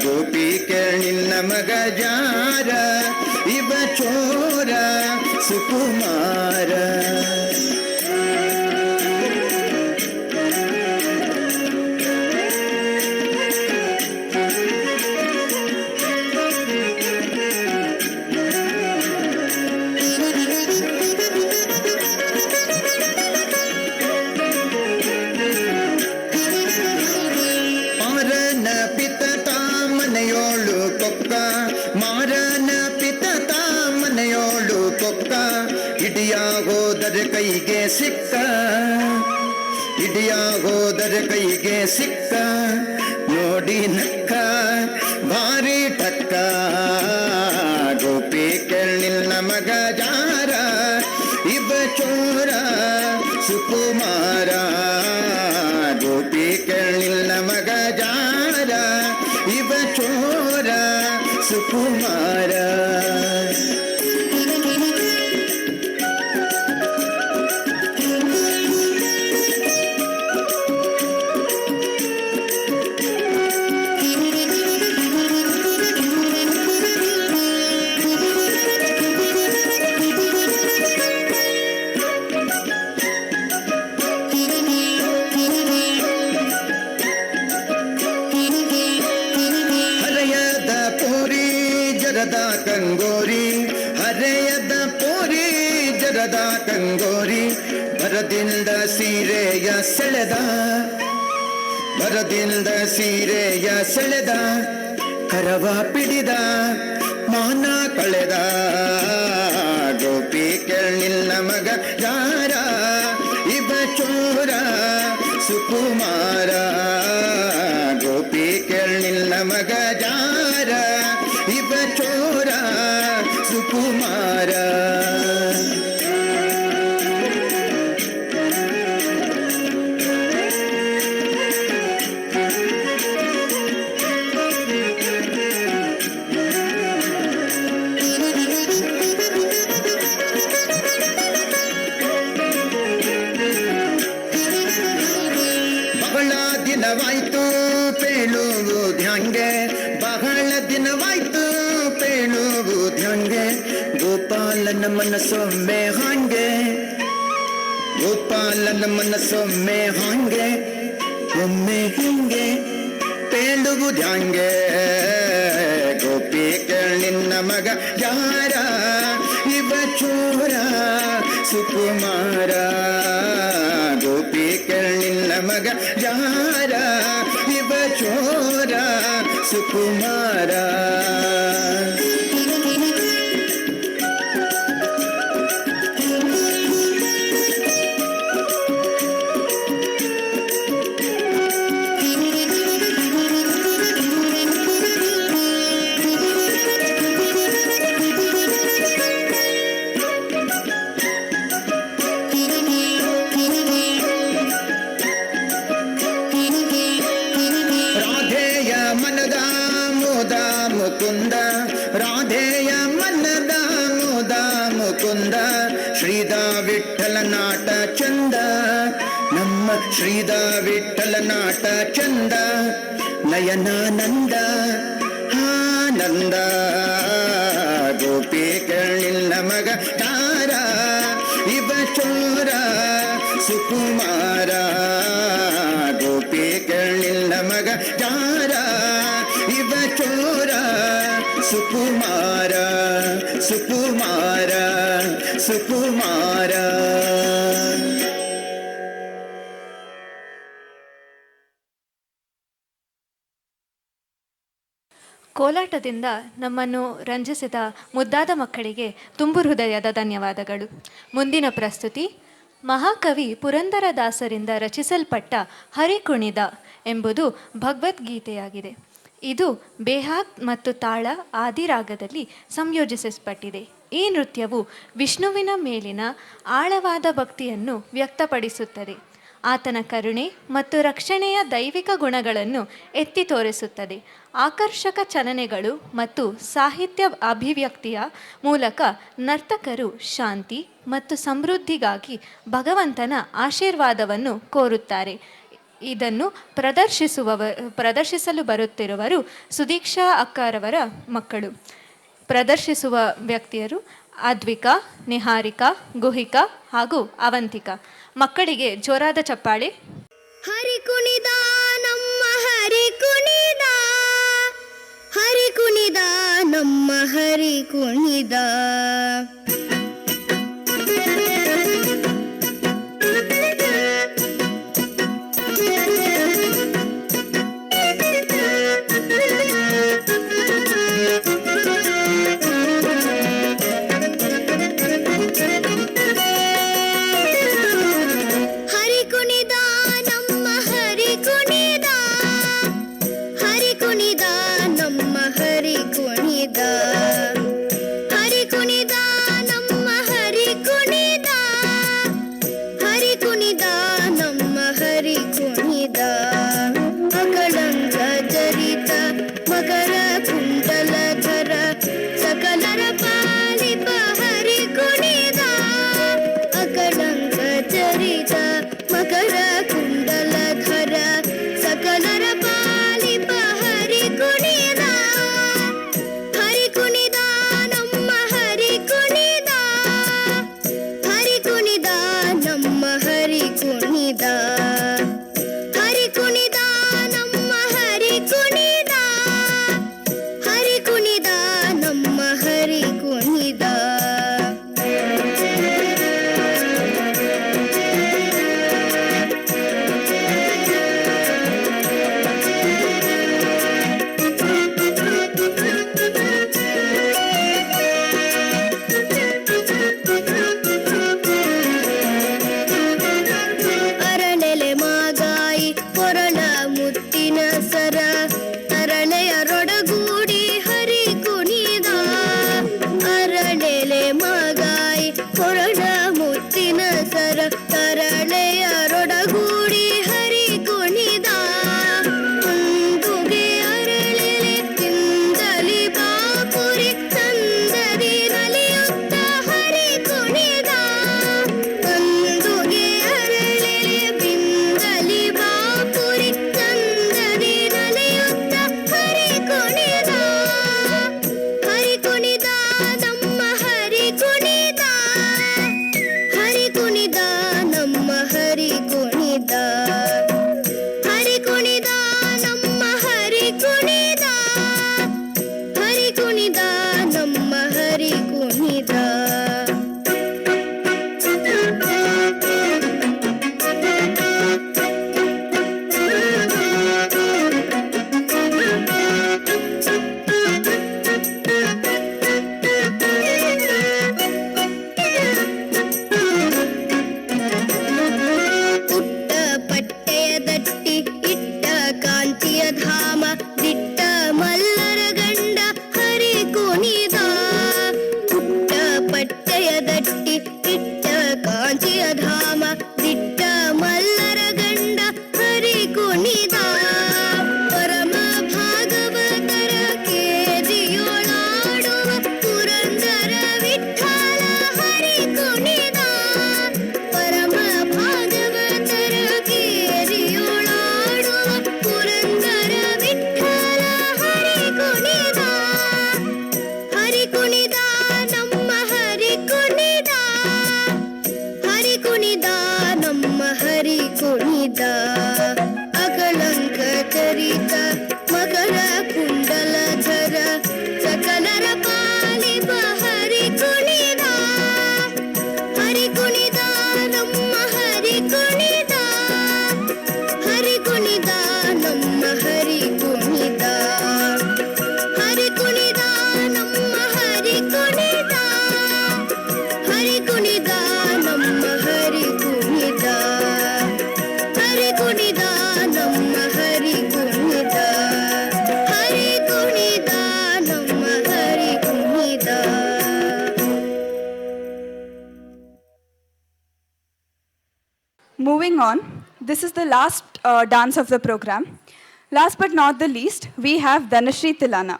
ಗೋಪಿ ನಿನ್ನ ಮಗ ಜಾರ ಇವ ಚೋರ ಸುಕುಮಾರ ಮಾರನ ಪಿತ ತಾಮನೆಯೋಳು ಕೊಕ್ಕ ಮಾರನ ಪಿತ ತಾಮನೆಯೋಳು ಕೊಕ್ಕ ಇಡಿಯಾಗೋದರ ಕೈಗೆ ಸಿಕ್ಕ ಇಡಿಯಾಗೋದರ ಕೈಗೆ ಸಿಕ್ಕ ನೋಡಿ ನಕ್ಕ ಭಾರಿ ಟಕ್ಕ ಗೋಪಿ ನಿನ್ನ ಮಗ ಜಾರ ಇವ ಚೋರ ಸುಕುಮಾರ ಗೋಪಿ ನಿನ್ನ ಮಗ ಜಾರ ಇವ ಚೋರ ಸುಕುಮಾರ ಹರೆಯದ ಪೂರಿ ಜರದ ಕಂಗೋರಿ ಹರೆಯದ ಪೂರಿ ಜರದ ಕಂಗೋರಿ ಭರದಿಂದ ಸೀರೆಯ ಸೆಳೆದ ಭರದಿಂದ ಸೀರೆಯ ಸೆಳೆದ ಕರವ ಪಿಡಿದ ಮಾನ ಕಳೆದ ಗೋಪಿ ಕೇಳಿಲ್ಲ ಮಗ ಯಾರ ಇವ ಚೋರ ಸುಕುಮಾರ ಗೋಪಿ ಕೇಳಿಲ್ಲ ಮಗ ಯಾರ ಇವ ಚೋರ ಸುಕುಮಾರ ದಿನವಾಯ್ತು ಪೇಳುವುದ್ಯಾಂಗೆ ಬಹಳ ದಿನವಾಯ್ತು ಪೇಳುವುದ್ಯಾಂಗೆ ಗೋಪಾಲನ ಮನಸ್ಸೊಮ್ಮೆ ಹಾಂಗೆ ಗೋಪಾಲನ ಮನಸ್ಸೊಮ್ಮೆ ಹಾಂಗೆ ಒಮ್ಮೆ ಹಿಂಗೆ ಪೇಳುವುದ್ಯಾಂಗೆ ಗೋಪಿ ಕೇಳಿನ್ನ ಮಗ ಯಾರ ಇವ ಚೋರ ಸುಕುಮಾರ ಗೋಪಿ ಕೇಳಿಲ್ಲ ಮಗ ಯಾರ ಇವ ಚೋರ ಸುಕುಮಾರ ರಾಧೆಯ ಮನದ ಮುದ ಮುಕುಂದ ಶ್ರೀದ ವಿಠಲ ನಾಟ ಚಂದ ನಮ್ಮ ಶ್ರೀದ ವಿಠಲ ನಾಟ ಚಂದ ನಯನಾನಂದ ಆನಂದ ಗೋಪಿ ಕೇಳಿಲ್ಲ ಮಗ ತಾರ ಇವ ಚೋರ ಸುಕುಮಾರ ಗೋಪಿ ಕೇಳಿಲ್ಲ ಮಗ ತಾರ ಇವ ಚೋರ ಸುಕುಮಾರ ಸುಕುಮಾರ ಸುಕುಮಾರ ಕೋಲಾಟದಿಂದ ನಮ್ಮನ್ನು ರಂಜಿಸಿದ ಮುದ್ದಾದ ಮಕ್ಕಳಿಗೆ ತುಂಬು ಹೃದಯದ ಧನ್ಯವಾದಗಳು. ಮುಂದಿನ ಪ್ರಸ್ತುತಿ ಮಹಾಕವಿ ಪುರಂದರದಾಸರಿಂದ ರಚಿಸಲ್ಪಟ್ಟ ಹರಿಕುಣಿದ ಎಂಬುದು ಭಗವದ್ಗೀತೆಯಾಗಿದೆ. ಇದು ಬೇಹಾಗ್ ಮತ್ತು ತಾಳ ಆದಿರಾಗದಲ್ಲಿ ಸಂಯೋಜಿಸಲ್ಪಟ್ಟಿದೆ. ಈ ನೃತ್ಯವು ವಿಷ್ಣುವಿನ ಮೇಲಿನ ಆಳವಾದ ಭಕ್ತಿಯನ್ನು ವ್ಯಕ್ತಪಡಿಸುತ್ತದೆ. ಆತನ ಕರುಣೆ ಮತ್ತು ರಕ್ಷಣೆಯ ದೈವಿಕ ಗುಣಗಳನ್ನು ಎತ್ತಿ ತೋರಿಸುತ್ತದೆ. ಆಕರ್ಷಕ ಚಲನೆಗಳು ಮತ್ತು ಸಾಹಿತ್ಯ ಅಭಿವ್ಯಕ್ತಿಯ ಮೂಲಕ ನರ್ತಕರು ಶಾಂತಿ ಮತ್ತು ಸಮೃದ್ಧಿಗಾಗಿ ಭಗವಂತನ ಆಶೀರ್ವಾದವನ್ನು ಕೋರುತ್ತಾರೆ. ಇದನ್ನು ಪ್ರದರ್ಶಿಸಲು ಬರುತ್ತಿರುವರು ಸುದೀಕ್ಷಾ ಅಕ್ಕರವರ ಮಕ್ಕಳು. ಪ್ರದರ್ಶಿಸುವ ವ್ಯಕ್ತಿಯರು ಅದ್ವಿಕಾ, ನಿಹಾರಿಕಾ, ಗುಹಿಕಾ ಹಾಗೂ ಅವಂತಿಕಾ. ಮಕ್ಕಳಿಗೆ ಜೋರಾದ ಚಪ್ಪಾಳೆ. ಹರಿಕುಣಿದ ನಮ್ಮ ಹರಿಕುಣಿದ, ಹರಿಕುಣಿದ ನಮ್ಮ ಹರಿಕುಣಿದ. ಹರಿಕುಣಿದ ತರಳೆಯರೊಡಗೂಡಿ ಹರಿ ಕುಣಿದ ಮುಂದುಗೆ ಅರಳಿಲಿ ಪಿಂದಲಿ ಬಾಪುರಿ ಚಂದದಿ ನಲಿಯುತ್ತ ಹರಿ ಕುಣಿದ ಮುಂದುಗೆ ಅರಳಿಲಿ ಪಿಂದಲಿ ಬಾಪುರಿ ಚಂದದಿ ನಲಿಯುತ್ತ ಹರಿ ಕುಣಿದ ಹರಿ ಕುಣಿದ ನಮ್ಮ ಹರಿ ಕುಣಿದ ಹರಿ ಕುಣಿದ ನಮ್ಮ ಹರಿ ಕುಣಿದ ಹರಿ ಕುಣಿದ ನಮ್ಮ ಹರಿ ಕುಣಿದ ಹರಿ ಕುಣಿದ ನಮ್ಮ ಹರಿ ಕುಣಿದ ಪುಟ್ಟ ಪಟ್ಟೆಯ ದಟ್ಟಿ ಇಟ್ಟ ಕಾಂತಿಯ ಧಾಮ ದಿಟ್ಟ ಮಲ್ಲರ ಗಂಡ ಹರಿ ಕುಣಿದ ಪುಟ್ಟ ಪಟ್ಟೆಯ ದಟ್ಟಿ ಇಟ್ಟ ಕಾಂತಿಯ ಧಾಮ ದಿಟ್ಟ ಮಲ್ಲರ ಗಂಡ ಹರಿ ಕುಣಿದ ಪರಮ ಭಾಗವತರ ಕೇಜಿಯೊಳಾಡುವ ಪುರಂದರ ವಿಠಲ ಹರಿ ಕುಣಿದ ಪರಮ ಭಾಗವತರ ಕೇರಿಯೊಳಾಡುವ ಪುರಂದರ ವಿಠಲ ಹರಿ ಕುಣಿದ ಹರಿ ಕುಣಿದ ನಮ್ಮ ಹರಿ ಕುಣಿದ ಹರಿ ಕುಣಿದ ನಮ್ಮ ಹರಿ ಕುಣಿದ ಅಕಳಂಕ ಚರಿತ ಮಕರ ಕುಂಡಲಧರ ಸಕಲರ ಪಾಲಿಪ ಹರಿ ಕುಣಿದ ಹರಿ ಕುಣಿದ ನಮ್ಮ ಹರಿ ಕುಣಿದ ಹರಿ ಕುಣಿದ ನಮ್ಮ ಹರಿ ಕುಣಿದ ಹರಿ ಕುಣಿದ ನಮ್ಮ ಹರಿ ಕುಣಿದ ಹರಿ ಕುಣಿದ ನಮ್ಮ ಹರಿ ಕುಣಿದ ಹರಿ ಕುಣಿದ ನಮ್ಮ ಹರಿ ಕುಣಿದ ಹರಿ ಕುಣಿದ ನಮ್ಮ ಹರಿ ಕುಣಿದ. Moving on, this is the last dance of the program. Last but not the least, we have Dhanashri Tilana.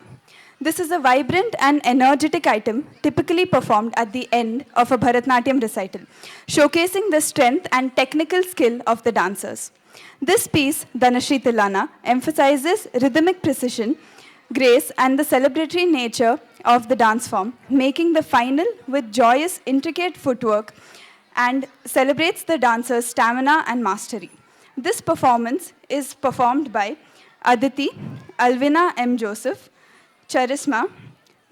This is a vibrant and energetic item typically performed at the end of a Bharatnatyam recital, showcasing the strength and technical skill of the dancers. This piece, Dhanashri Tilana, emphasizes rhythmic precision, grace, and the celebratory nature of the dance form, making the final with joyous, intricate footwork and celebrates the dancer's stamina and mastery. This performance is performed by Aditi, Alvina M. Joseph, Charisma,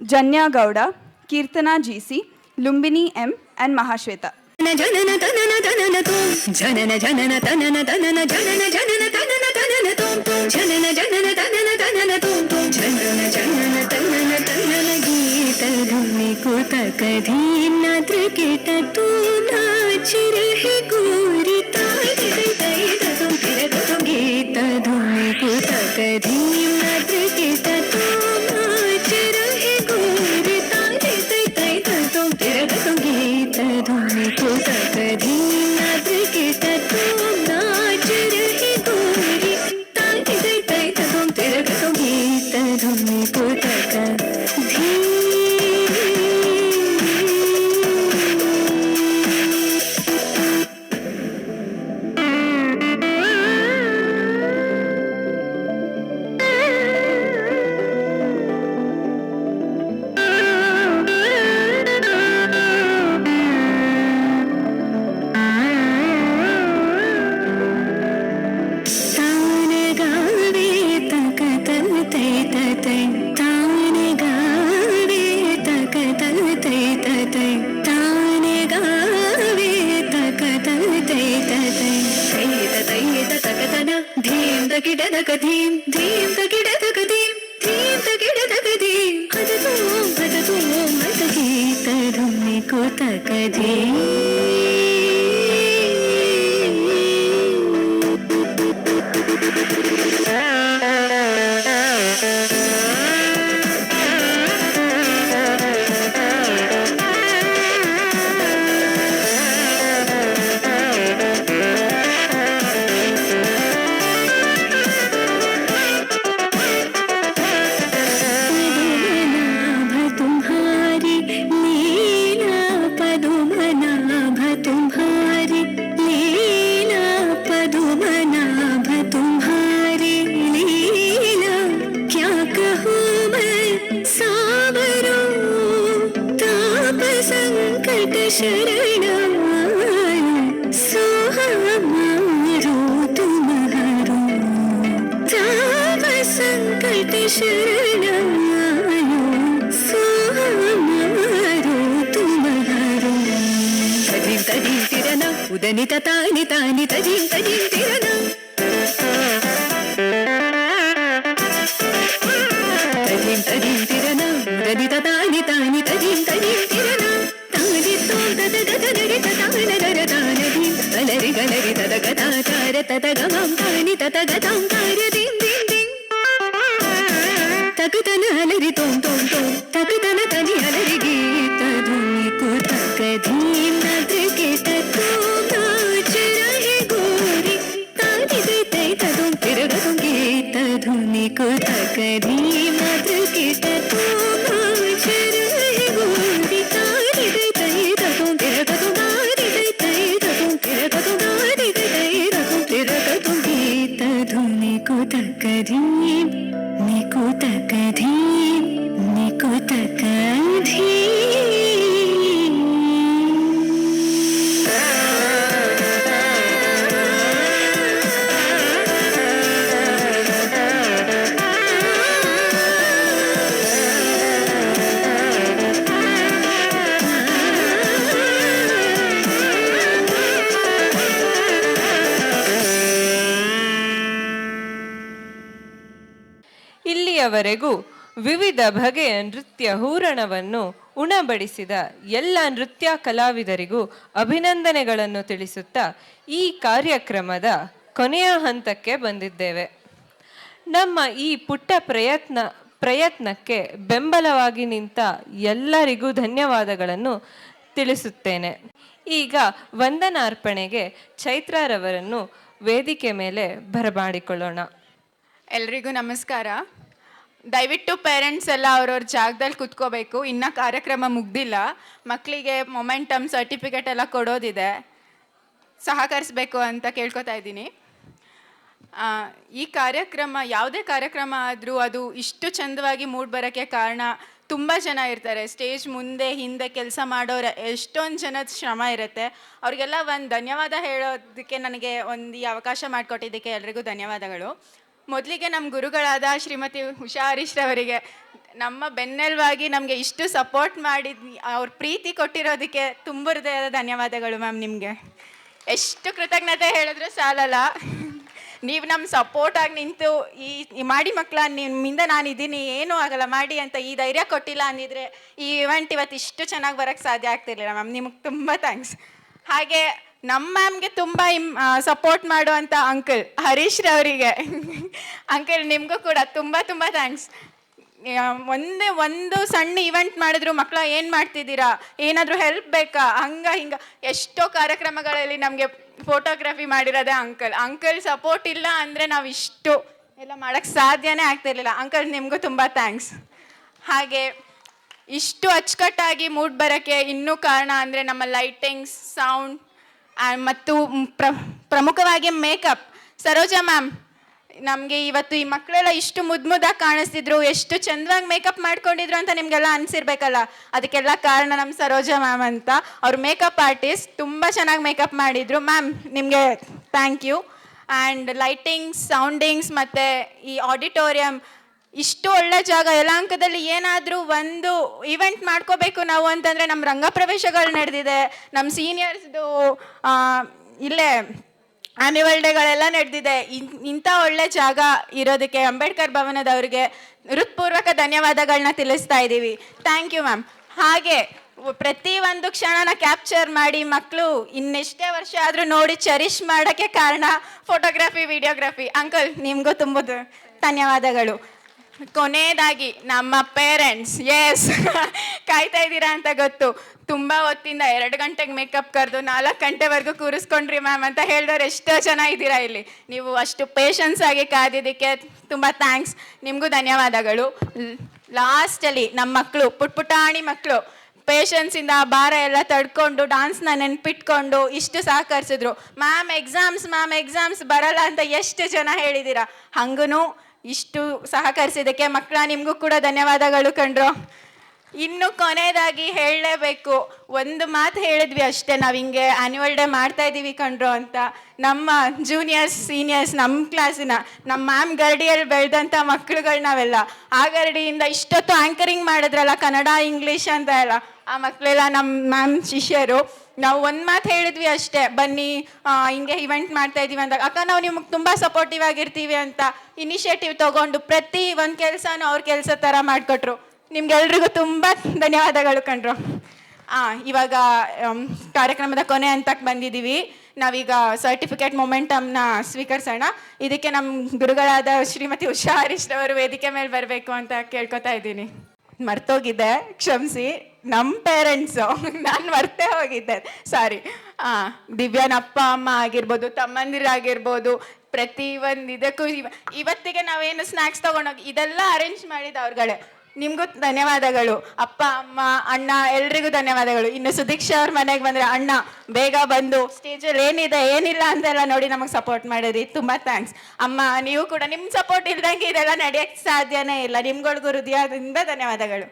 Janya Gowda, Kirtana GC, Lumbini M. and Mahashweta. ಜನನ ತನನ ತನನ ತೋಂ ಜನನ ಜನನ ತನನ ತನನ ಜನನ ಜನನ ತನನ ತನನ ತೋಂ ಜನನ ಜನನ ತನನ ತನನ ತೋಂ ಜನನ ಜನನ ತನನ ತನನ ಗೀತ ಧುನಿ ಕೂತ ಕಧೀನ ತ್ರಿಕೆಟ ತೂ ನಾಚ ರಹಿ ಗೋರಿ ತಾಯಿ ತೈ ತಂ ತಿರಗ ತಂ ಗೀತ ಧುನಿ ಕೂತ ಕಧೀನ ತ್ರಿಕೆಟ ತೂ ನಾಚ ರಹಿ ಗೋರಿ ತಾಯಿ ತೈ ತಂ ತಿರಗ ತಂ ಗೀತ ಧುನಿ ಕೂತ ಕಧೀನ ತ್ರಿಕೆಟ ತೂ ನಾಚ ರಹಿ ಗೋರಿ ತಾಯಿ ತೈ ತಂ ತಿರಗ ತಂ ಗೀತ ಧುನಿ ಕೂತ ಕಧೀ ಗಿಡದಕ ಧೀಂ ಧೀಂ ತ ಗಿಡದಕ ಧೀಂ ಧೀಂ ತ ಗಿಡದಕ ಧೀಂ ಹದತು ಮತ ಗೀತ ಧುಮ್ಮಿ ಕೂತಕ ಧೀಂ शरणायो सोहमारो तुम्हारो ताव संकट शरणायो सोहमारो तुम्हारो तदीं तदीं तिरना उदनित तानि तानि तदीं तदीं तिरना तदीं तदीं तिरना उदनित तानि तानि तदीं तदीं तिरना तानि तो तद गद नरि तानि नर तानि गलरि गलरि तद गदा तार तद गमं तानि तद गदां तार दिं दिं दिं तगतन हलरि तों तों तों तगतन तनि हलरि गीत धुनि कुतक धीम नद्रिकेत तो नाच रहे गोरी तानि दे तै तदुं तिरगतुं गीत धुनि कुतक धीम नद्रिकेत तो नाच रहे गोरी तानि दे तै तदुं तिरगतुं तानि दे तै तदुं तिरगतुं तानि दे तै तदुं तिरगतुं गीत धुनि कुतक धीम निकुतक धीम निकुतक धीम ಇಲ್ಲಿಯವರೆಗೂ ವಿವಿಧ ಬಗೆಯ ನೃತ್ಯ ಹೂರಣವನ್ನು ಉಣಬಡಿಸಿದ ಎಲ್ಲ ನೃತ್ಯ ಕಲಾವಿದರಿಗೂ ಅಭಿನಂದನೆಗಳನ್ನು ತಿಳಿಸುತ್ತಾ ಈ ಕಾರ್ಯಕ್ರಮದ ಕೊನೆಯ ಹಂತಕ್ಕೆ ಬಂದಿದ್ದೇವೆ. ನಮ್ಮ ಈ ಪುಟ್ಟ ಪ್ರಯತ್ನಕ್ಕೆ ಬೆಂಬಲವಾಗಿ ನಿಂತ ಎಲ್ಲರಿಗೂ ಧನ್ಯವಾದಗಳನ್ನು ತಿಳಿಸುತ್ತೇನೆ. ಈಗ ವಂದನಾರ್ಪಣೆಗೆ ಚೈತ್ರಾರವರನ್ನು ವೇದಿಕೆ ಮೇಲೆ ಬರಮಾಡಿಕೊಳ್ಳೋಣ. ಎಲ್ರಿಗೂ ನಮಸ್ಕಾರ. ದಯವಿಟ್ಟು ಪೇರೆಂಟ್ಸ್ ಎಲ್ಲ ಅವ್ರವ್ರ ಜಾಗದಲ್ಲಿ ಕುತ್ಕೋಬೇಕು. ಇನ್ನೂ ಕಾರ್ಯಕ್ರಮ ಮುಗ್ದಿಲ್ಲ. ಮಕ್ಕಳಿಗೆ ಮೊಮೆಂಟಮ್ ಸರ್ಟಿಫಿಕೇಟ್ ಎಲ್ಲ ಕೊಡೋದಿದೆ, ಸಹಕರಿಸಬೇಕು ಅಂತ ಕೇಳ್ಕೊತಾ ಇದ್ದೀನಿ. ಈ ಕಾರ್ಯಕ್ರಮ ಯಾವುದೇ ಕಾರ್ಯಕ್ರಮ ಆದರೂ ಅದು ಇಷ್ಟು ಚಂದವಾಗಿ ಮೂಡಿ ಬರೋಕ್ಕೆ ಕಾರಣ ತುಂಬ ಜನ ಇರ್ತಾರೆ. ಸ್ಟೇಜ್ ಮುಂದೆ ಹಿಂದೆ ಕೆಲಸ ಮಾಡೋರು ಎಷ್ಟೊಂದು ಜನದ ಶ್ರಮ ಇರುತ್ತೆ. ಅವ್ರಿಗೆಲ್ಲ ಒಂದು ಧನ್ಯವಾದ ಹೇಳೋದಕ್ಕೆ ನನಗೆ ಒಂದು ಅವಕಾಶ ಮಾಡಿಕೊಟ್ಟಿದ್ದಕ್ಕೆ ಎಲ್ರಿಗೂ ಧನ್ಯವಾದಗಳು. ಮೊದಲಿಗೆ ನಮ್ಮ ಗುರುಗಳಾದ ಶ್ರೀಮತಿ ಉಷಾ ಹರೀಶ್ರವರಿಗೆ ನಮ್ಮ ಬೆನ್ನೆಲುವಾಗಿ ನಮಗೆ ಇಷ್ಟು ಸಪೋರ್ಟ್ ಮಾಡಿ ಅವ್ರ ಪ್ರೀತಿ ಕೊಟ್ಟಿರೋದಕ್ಕೆ ತುಂಬ ಹೃದಯದ ಧನ್ಯವಾದಗಳು ಮ್ಯಾಮ್. ನಿಮಗೆ ಎಷ್ಟು ಕೃತಜ್ಞತೆ ಹೇಳಿದ್ರು ಸಾಲಲ್ಲ. ನೀವು ನಮ್ಮ ಸಪೋರ್ಟಾಗಿ ನಿಂತು ಈ ಮಾಡಿ ಮಕ್ಕಳ ನಿಮ್ಮಿಂದ ನಾನಿದ್ದೀನಿ, ಏನೂ ಆಗಲ್ಲ ಮಾಡಿ ಅಂತ ಈ ಧೈರ್ಯ ಕೊಟ್ಟಿಲ್ಲ ಅಂದಿದ್ರೆ ಈ ಇವೆಂಟ್ ಇವತ್ತು ಇಷ್ಟು ಚೆನ್ನಾಗಿ ಬರೋಕ್ಕೆ ಸಾಧ್ಯ ಆಗ್ತಿರ್ಲಿಲ್ಲ ಮ್ಯಾಮ್. ನಿಮಗೆ ತುಂಬ ಥ್ಯಾಂಕ್ಸ್. ಹಾಗೆ ನಮ್ಮ ಮ್ಯಾಮ್ಗೆ ತುಂಬ ಸಪೋರ್ಟ್ ಮಾಡುವಂಥ ಅಂಕಲ್ ಹರೀಶ್ರವರಿಗೆ ಅಂಕಲ್ ನಿಮಗೂ ಕೂಡ ತುಂಬ ತುಂಬ ಥ್ಯಾಂಕ್ಸ್. ಒಂದು ಸಣ್ಣ ಇವೆಂಟ್ ಮಾಡಿದ್ರು ಮಕ್ಕಳ ಏನು ಮಾಡ್ತಿದ್ದೀರಾ, ಏನಾದರೂ ಹೆಲ್ಪ್ ಬೇಕಾ, ಹಿಂಗೆ ಎಷ್ಟೋ ಕಾರ್ಯಕ್ರಮಗಳಲ್ಲಿ ನಮಗೆ ಫೋಟೋಗ್ರಫಿ ಮಾಡಿರೋದೇ ಅಂಕಲ್ ಸಪೋರ್ಟ್ ಇಲ್ಲ ಅಂದರೆ ನಾವು ಇಷ್ಟು ಎಲ್ಲ ಮಾಡೋಕ್ಕೆ ಸಾಧ್ಯನೇ ಆಗ್ತಿರ್ಲಿಲ್ಲ. ಅಂಕಲ್ ನಿಮಗೂ ತುಂಬ ಥ್ಯಾಂಕ್ಸ್. ಹಾಗೆ ಇಷ್ಟು ಅಚ್ಚುಕಟ್ಟಾಗಿ ಮೂಡ್ ಬರೋಕ್ಕೆ ಇನ್ನೂ ಕಾರಣ ಅಂದರೆ ನಮ್ಮ ಲೈಟಿಂಗ್ಸ್, ಸೌಂಡ್ ಮತ್ತು ಪ್ರಮುಖವಾಗಿ ಮೇಕಪ್. ಸರೋಜಾ ಮ್ಯಾಮ್ ನಮಗೆ ಇವತ್ತು ಈ ಮಕ್ಕಳೆಲ್ಲ ಇಷ್ಟು ಮುದ್ದಾಗಿ ಕಾಣಿಸ್ತಿದ್ರು, ಎಷ್ಟು ಚಂದವಾಗಿ ಮೇಕಪ್ ಮಾಡ್ಕೊಂಡಿದ್ರು ಅಂತ ನಿಮಗೆಲ್ಲ ಅನಿಸಿರ್ಬೇಕಲ್ಲ. ಅದಕ್ಕೆಲ್ಲ ಕಾರಣ ನಮ್ಮ ಸರೋಜಾ ಮ್ಯಾಮ್ ಅಂತ. ಅವ್ರು ಮೇಕಪ್ ಆರ್ಟಿಸ್ಟ್, ತುಂಬ ಚೆನ್ನಾಗಿ ಮೇಕಪ್ ಮಾಡಿದರು. ಮ್ಯಾಮ್ ನಿಮಗೆ ಥ್ಯಾಂಕ್ ಯು. ಆ್ಯಂಡ್ ಲೈಟಿಂಗ್ಸ್, ಸೌಂಡಿಂಗ್ಸ್ ಮತ್ತು ಈ ಆಡಿಟೋರಿಯಂ ಇಷ್ಟು ಒಳ್ಳೆ ಜಾಗ. ಯಲಹಂಕದಲ್ಲಿ ಏನಾದರೂ ಒಂದು ಇವೆಂಟ್ ಮಾಡ್ಕೋಬೇಕು ನಾವು ಅಂತಂದರೆ ನಮ್ಮ ರಂಗಪ್ರವೇಶಗಳು ನಡೆದಿದೆ, ನಮ್ಮ ಸೀನಿಯರ್ಸ್ದು ಇಲ್ಲೇ ಆ್ಯನ್ಯುವಲ್ ಡೇಗಳೆಲ್ಲ ನಡೆದಿದೆ. ಇಂಥ ಒಳ್ಳೆ ಜಾಗ ಇರೋದಕ್ಕೆ ಅಂಬೇಡ್ಕರ್ ಭವನದವ್ರಿಗೆ ಹೃತ್ಪೂರ್ವಕ ಧನ್ಯವಾದಗಳನ್ನ ತಿಳಿಸ್ತಾ ಇದ್ದೀವಿ. Thank you ma'am. ಹಾಗೆ ಪ್ರತಿಯೊಂದು ಕ್ಷಣನ ಕ್ಯಾಪ್ಚರ್ ಮಾಡಿ ಮಕ್ಕಳು ಇನ್ನೆಷ್ಟೇ ವರ್ಷ ಆದರೂ ನೋಡಿ ಚೆರಿಷ್ ಮಾಡೋಕ್ಕೆ ಕಾರಣ ಫೋಟೋಗ್ರಫಿ, ವಿಡಿಯೋಗ್ರಫಿ. ಅಂಕಲ್ ನಿಮಗೂ ತುಂಬ ಧನ್ಯವಾದಗಳು. ಕೊನೆಯದಾಗಿ ನಮ್ಮ ಪೇರೆಂಟ್ಸ್, ಎಸ್ ಕಾಯ್ತಾ ಇದ್ದೀರಾ ಅಂತ ಗೊತ್ತು. ತುಂಬ ಹೊತ್ತಿಂದ 2 ಗಂಟೆಗೆ ಮೇಕಪ್ ಕರೆದು 4 ಗಂಟೆವರೆಗೂ ಕೂರಿಸ್ಕೊಂಡ್ರಿ ಮ್ಯಾಮ್ ಅಂತ ಹೇಳಿದವ್ರು ಎಷ್ಟೋ ಜನ ಇದ್ದೀರಾ ಇಲ್ಲಿ. ನೀವು ಅಷ್ಟು ಪೇಷನ್ಸ್ ಆಗಿ ಕಾದಿದ್ದಕ್ಕೆ ತುಂಬ ಥ್ಯಾಂಕ್ಸ್. ನಿಮಗೂ ಧನ್ಯವಾದಗಳು. ಲಾಸ್ಟಲ್ಲಿ ನಮ್ಮ ಮಕ್ಕಳು, ಪುಟಾಣಿ ಮಕ್ಕಳು ಪೇಷನ್ಸಿಂದ ಆ ಭಾರ ಎಲ್ಲ ತಡ್ಕೊಂಡು ಡಾನ್ಸ್ನ ನೆನ್ಪಿಟ್ಕೊಂಡು ಇಷ್ಟು ಸಹಕರಿಸಿದ್ರು. ಮ್ಯಾಮ್ ಎಕ್ಸಾಮ್ಸ್ ಬರಲ್ಲ ಅಂತ ಎಷ್ಟು ಜನ ಹೇಳಿದ್ದೀರಾ. ಹಂಗೂ ಇಷ್ಟು ಸಹಕರಿಸಿದ್ದಕ್ಕೆ ಮಕ್ಕಳ ನಿಮಗೂ ಕೂಡ ಧನ್ಯವಾದಗಳು ಕಂಡ್ರು. ಇನ್ನು ಕೊನೆಯದಾಗಿ ಹೇಳಲೇಬೇಕು, ಒಂದು ಮಾತು ಹೇಳಿದ್ವಿ ಅಷ್ಟೇ, ನಾವು ಹಿಂಗೆ ಆ್ಯನ್ಯುವಲ್ ಡೇ ಮಾಡ್ತಾ ಇದ್ದೀವಿ ಕಣ್ರು ಅಂತ. ನಮ್ಮ ಜೂನಿಯರ್ಸ್ ಸೀನಿಯರ್ಸ್ ನಮ್ಮ ಕ್ಲಾಸಿನ ನಮ್ಮ ಮ್ಯಾಮ್ ಗರಡಿಯಲ್ಲಿ ಬೆಳೆದಂಥ ಮಕ್ಕಳುಗಳು ನಾವೆಲ್ಲ. ಆ ಗರಡಿಯಿಂದ ಇಷ್ಟೊತ್ತು ಆ್ಯಂಕರಿಂಗ್ ಮಾಡಿದ್ರಲ್ಲ ಕನ್ನಡ ಇಂಗ್ಲೀಷ್ ಅಂತ ಎಲ್ಲ, ಆ ಮಕ್ಕಳೆಲ್ಲ ನಮ್ಮ ಮ್ಯಾಮ್ ಶಿಷ್ಯರು. ನಾವು ಒಂದು ಮಾತು ಹೇಳಿದ್ವಿ ಅಷ್ಟೇ, ಬನ್ನಿ ಹಿಂಗೆ ಇವೆಂಟ್ ಮಾಡ್ತಾ ಇದ್ದೀವಿ ಅಂತ. ಅಕ್ಕ ನಾವು ನಿಮಗೆ ತುಂಬ ಸಪೋರ್ಟಿವ್ ಆಗಿರ್ತೀವಿ ಅಂತ ಇನಿಷಿಯೇಟಿವ್ ತೊಗೊಂಡು ಪ್ರತಿ ಒಂದು ಕೆಲಸನೂ ಅವ್ರ ಕೆಲಸ ಥರ ಮಾಡಿಕೊಟ್ರು. ನಿಮ್ಗೆಲ್ರಿಗೂ ತುಂಬ ಧನ್ಯವಾದಗಳು ಕಣ್ರು. ಇವಾಗ ಕಾರ್ಯಕ್ರಮದ ಕೊನೆ ಹಂತಕ್ಕೆ ಬಂದಿದ್ದೀವಿ. ನಾವೀಗ ಸರ್ಟಿಫಿಕೇಟ್ ಮೊಮೆಂಟಮ್ನ ಸ್ವೀಕರಿಸೋಣ. ಇದಕ್ಕೆ ನಮ್ಮ ಗುರುಗಳಾದ ಶ್ರೀಮತಿ ಉಷಾ ಹರೀಶ್ರವರು ವೇದಿಕೆ ಮೇಲೆ ಬರಬೇಕು ಅಂತ ಕೇಳ್ಕೊತಾ ಇದ್ದೀನಿ. ಮರ್ತೋಗಿದ್ದೆ, ಕ್ಷಮಿಸಿ. ನಮ್ಮ ಪೇರೆಂಟ್ಸು, ನಾನು ಮರ್ತೇ ಹೋಗಿದ್ದೆ, ಸಾರಿ. ದಿವ್ಯಾನ ಅಪ್ಪ ಅಮ್ಮ ಆಗಿರ್ಬೋದು, ತಮ್ಮಂದಿರಾಗಿರ್ಬೋದು, ಪ್ರತಿ ಒಂದು ಇದಕ್ಕೂ ಇವತ್ತಿಗೆ ನಾವೇನು ಸ್ನ್ಯಾಕ್ಸ್ ತೊಗೊಂಡೋಗಿ ಇದೆಲ್ಲ ಅರೇಂಜ್ ಮಾಡಿದ್ದು ಅವ್ರುಗಳೇ. ನಿಮಗೂ ಧನ್ಯವಾದಗಳು. ಅಪ್ಪ ಅಮ್ಮ ಅಣ್ಣ ಎಲ್ರಿಗೂ ಧನ್ಯವಾದಗಳು. ಇನ್ನು ಸುದೀಕ್ಷಾ ಅವ್ರ ಮನೆಗೆ ಬಂದರೆ ಅಣ್ಣ ಬೇಗ ಬಂದು ಸ್ಟೇಜಲ್ಲಿ ಏನಿದೆ ಏನಿಲ್ಲ ಅಂತೆಲ್ಲ ನೋಡಿ ನಮಗೆ ಸಪೋರ್ಟ್ ಮಾಡಿದ್ರಿ, ತುಂಬ ಥ್ಯಾಂಕ್ಸ್. ಅಮ್ಮ ನೀವು ಕೂಡ ನಿಮ್ಮ ಸಪೋರ್ಟ್ ಇಲ್ದಂಗೆ ಇದೆಲ್ಲ ನಡೆಯೋಕ್ಕೆ ಸಾಧ್ಯನೇ ಇಲ್ಲ. ನಿಮ್ಗಳಿಗೂ ಹೃದಯದಿಂದ ಧನ್ಯವಾದಗಳು.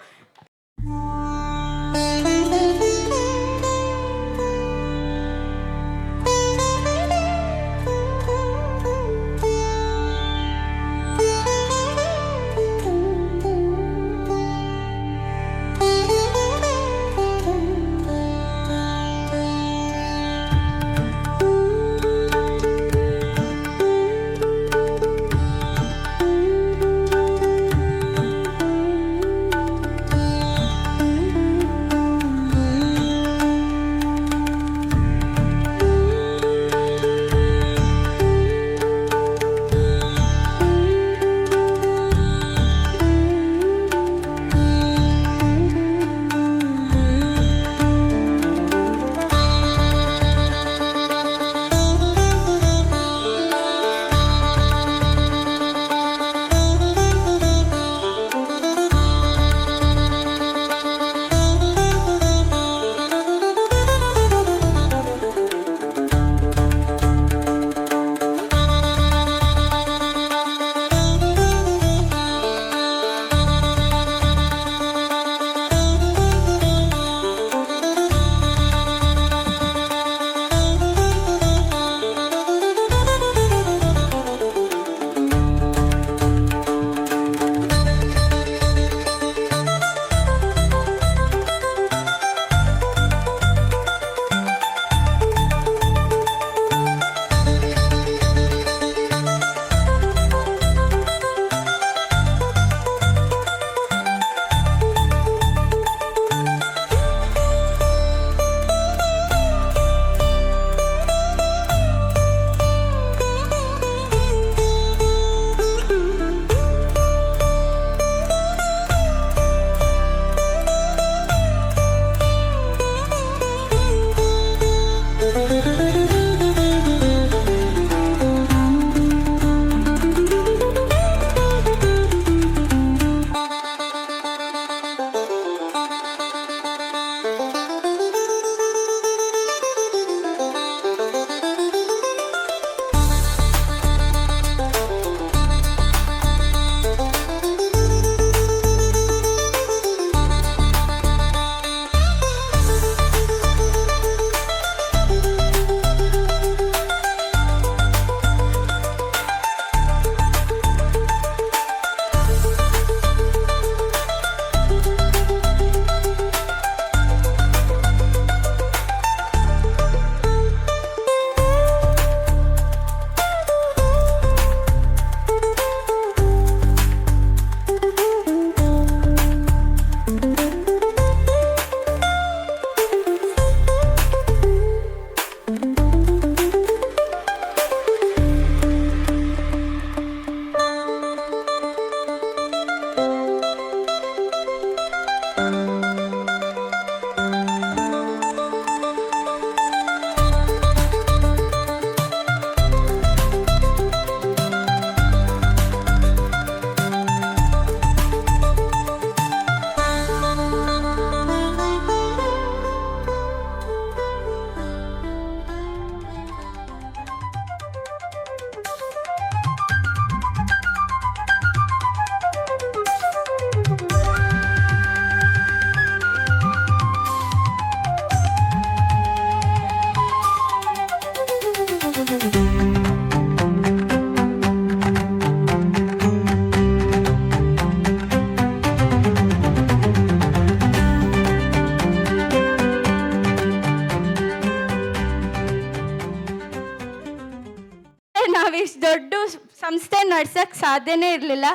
ನಾವಿಷ್ಟು ದೊಡ್ಡ ಸಂಸ್ಥೆ ನಡ್ಸೋಕ್ಕೆ ಸಾಧ್ಯನೇ ಇರಲಿಲ್ಲ.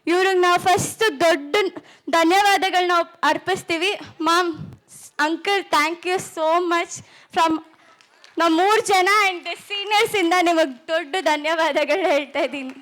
ಇವ್ರಿಗೆ ನಾವು ಫಸ್ಟ್ ದೊಡ್ಡ ಧನ್ಯವಾದಗಳನ್ನ ನಾವು ಅರ್ಪಿಸ್ತೀವಿ. Mom, uncle, thank you so much. From ನಾವು 3 ಜನ ಆ್ಯಂಡ್ ಸೀನಿಯರ್ಸಿಂದ ನಿಮಗೆ ದೊಡ್ಡ ಧನ್ಯವಾದಗಳು ಹೇಳ್ತಾ ಇದ್ದೀನಿ.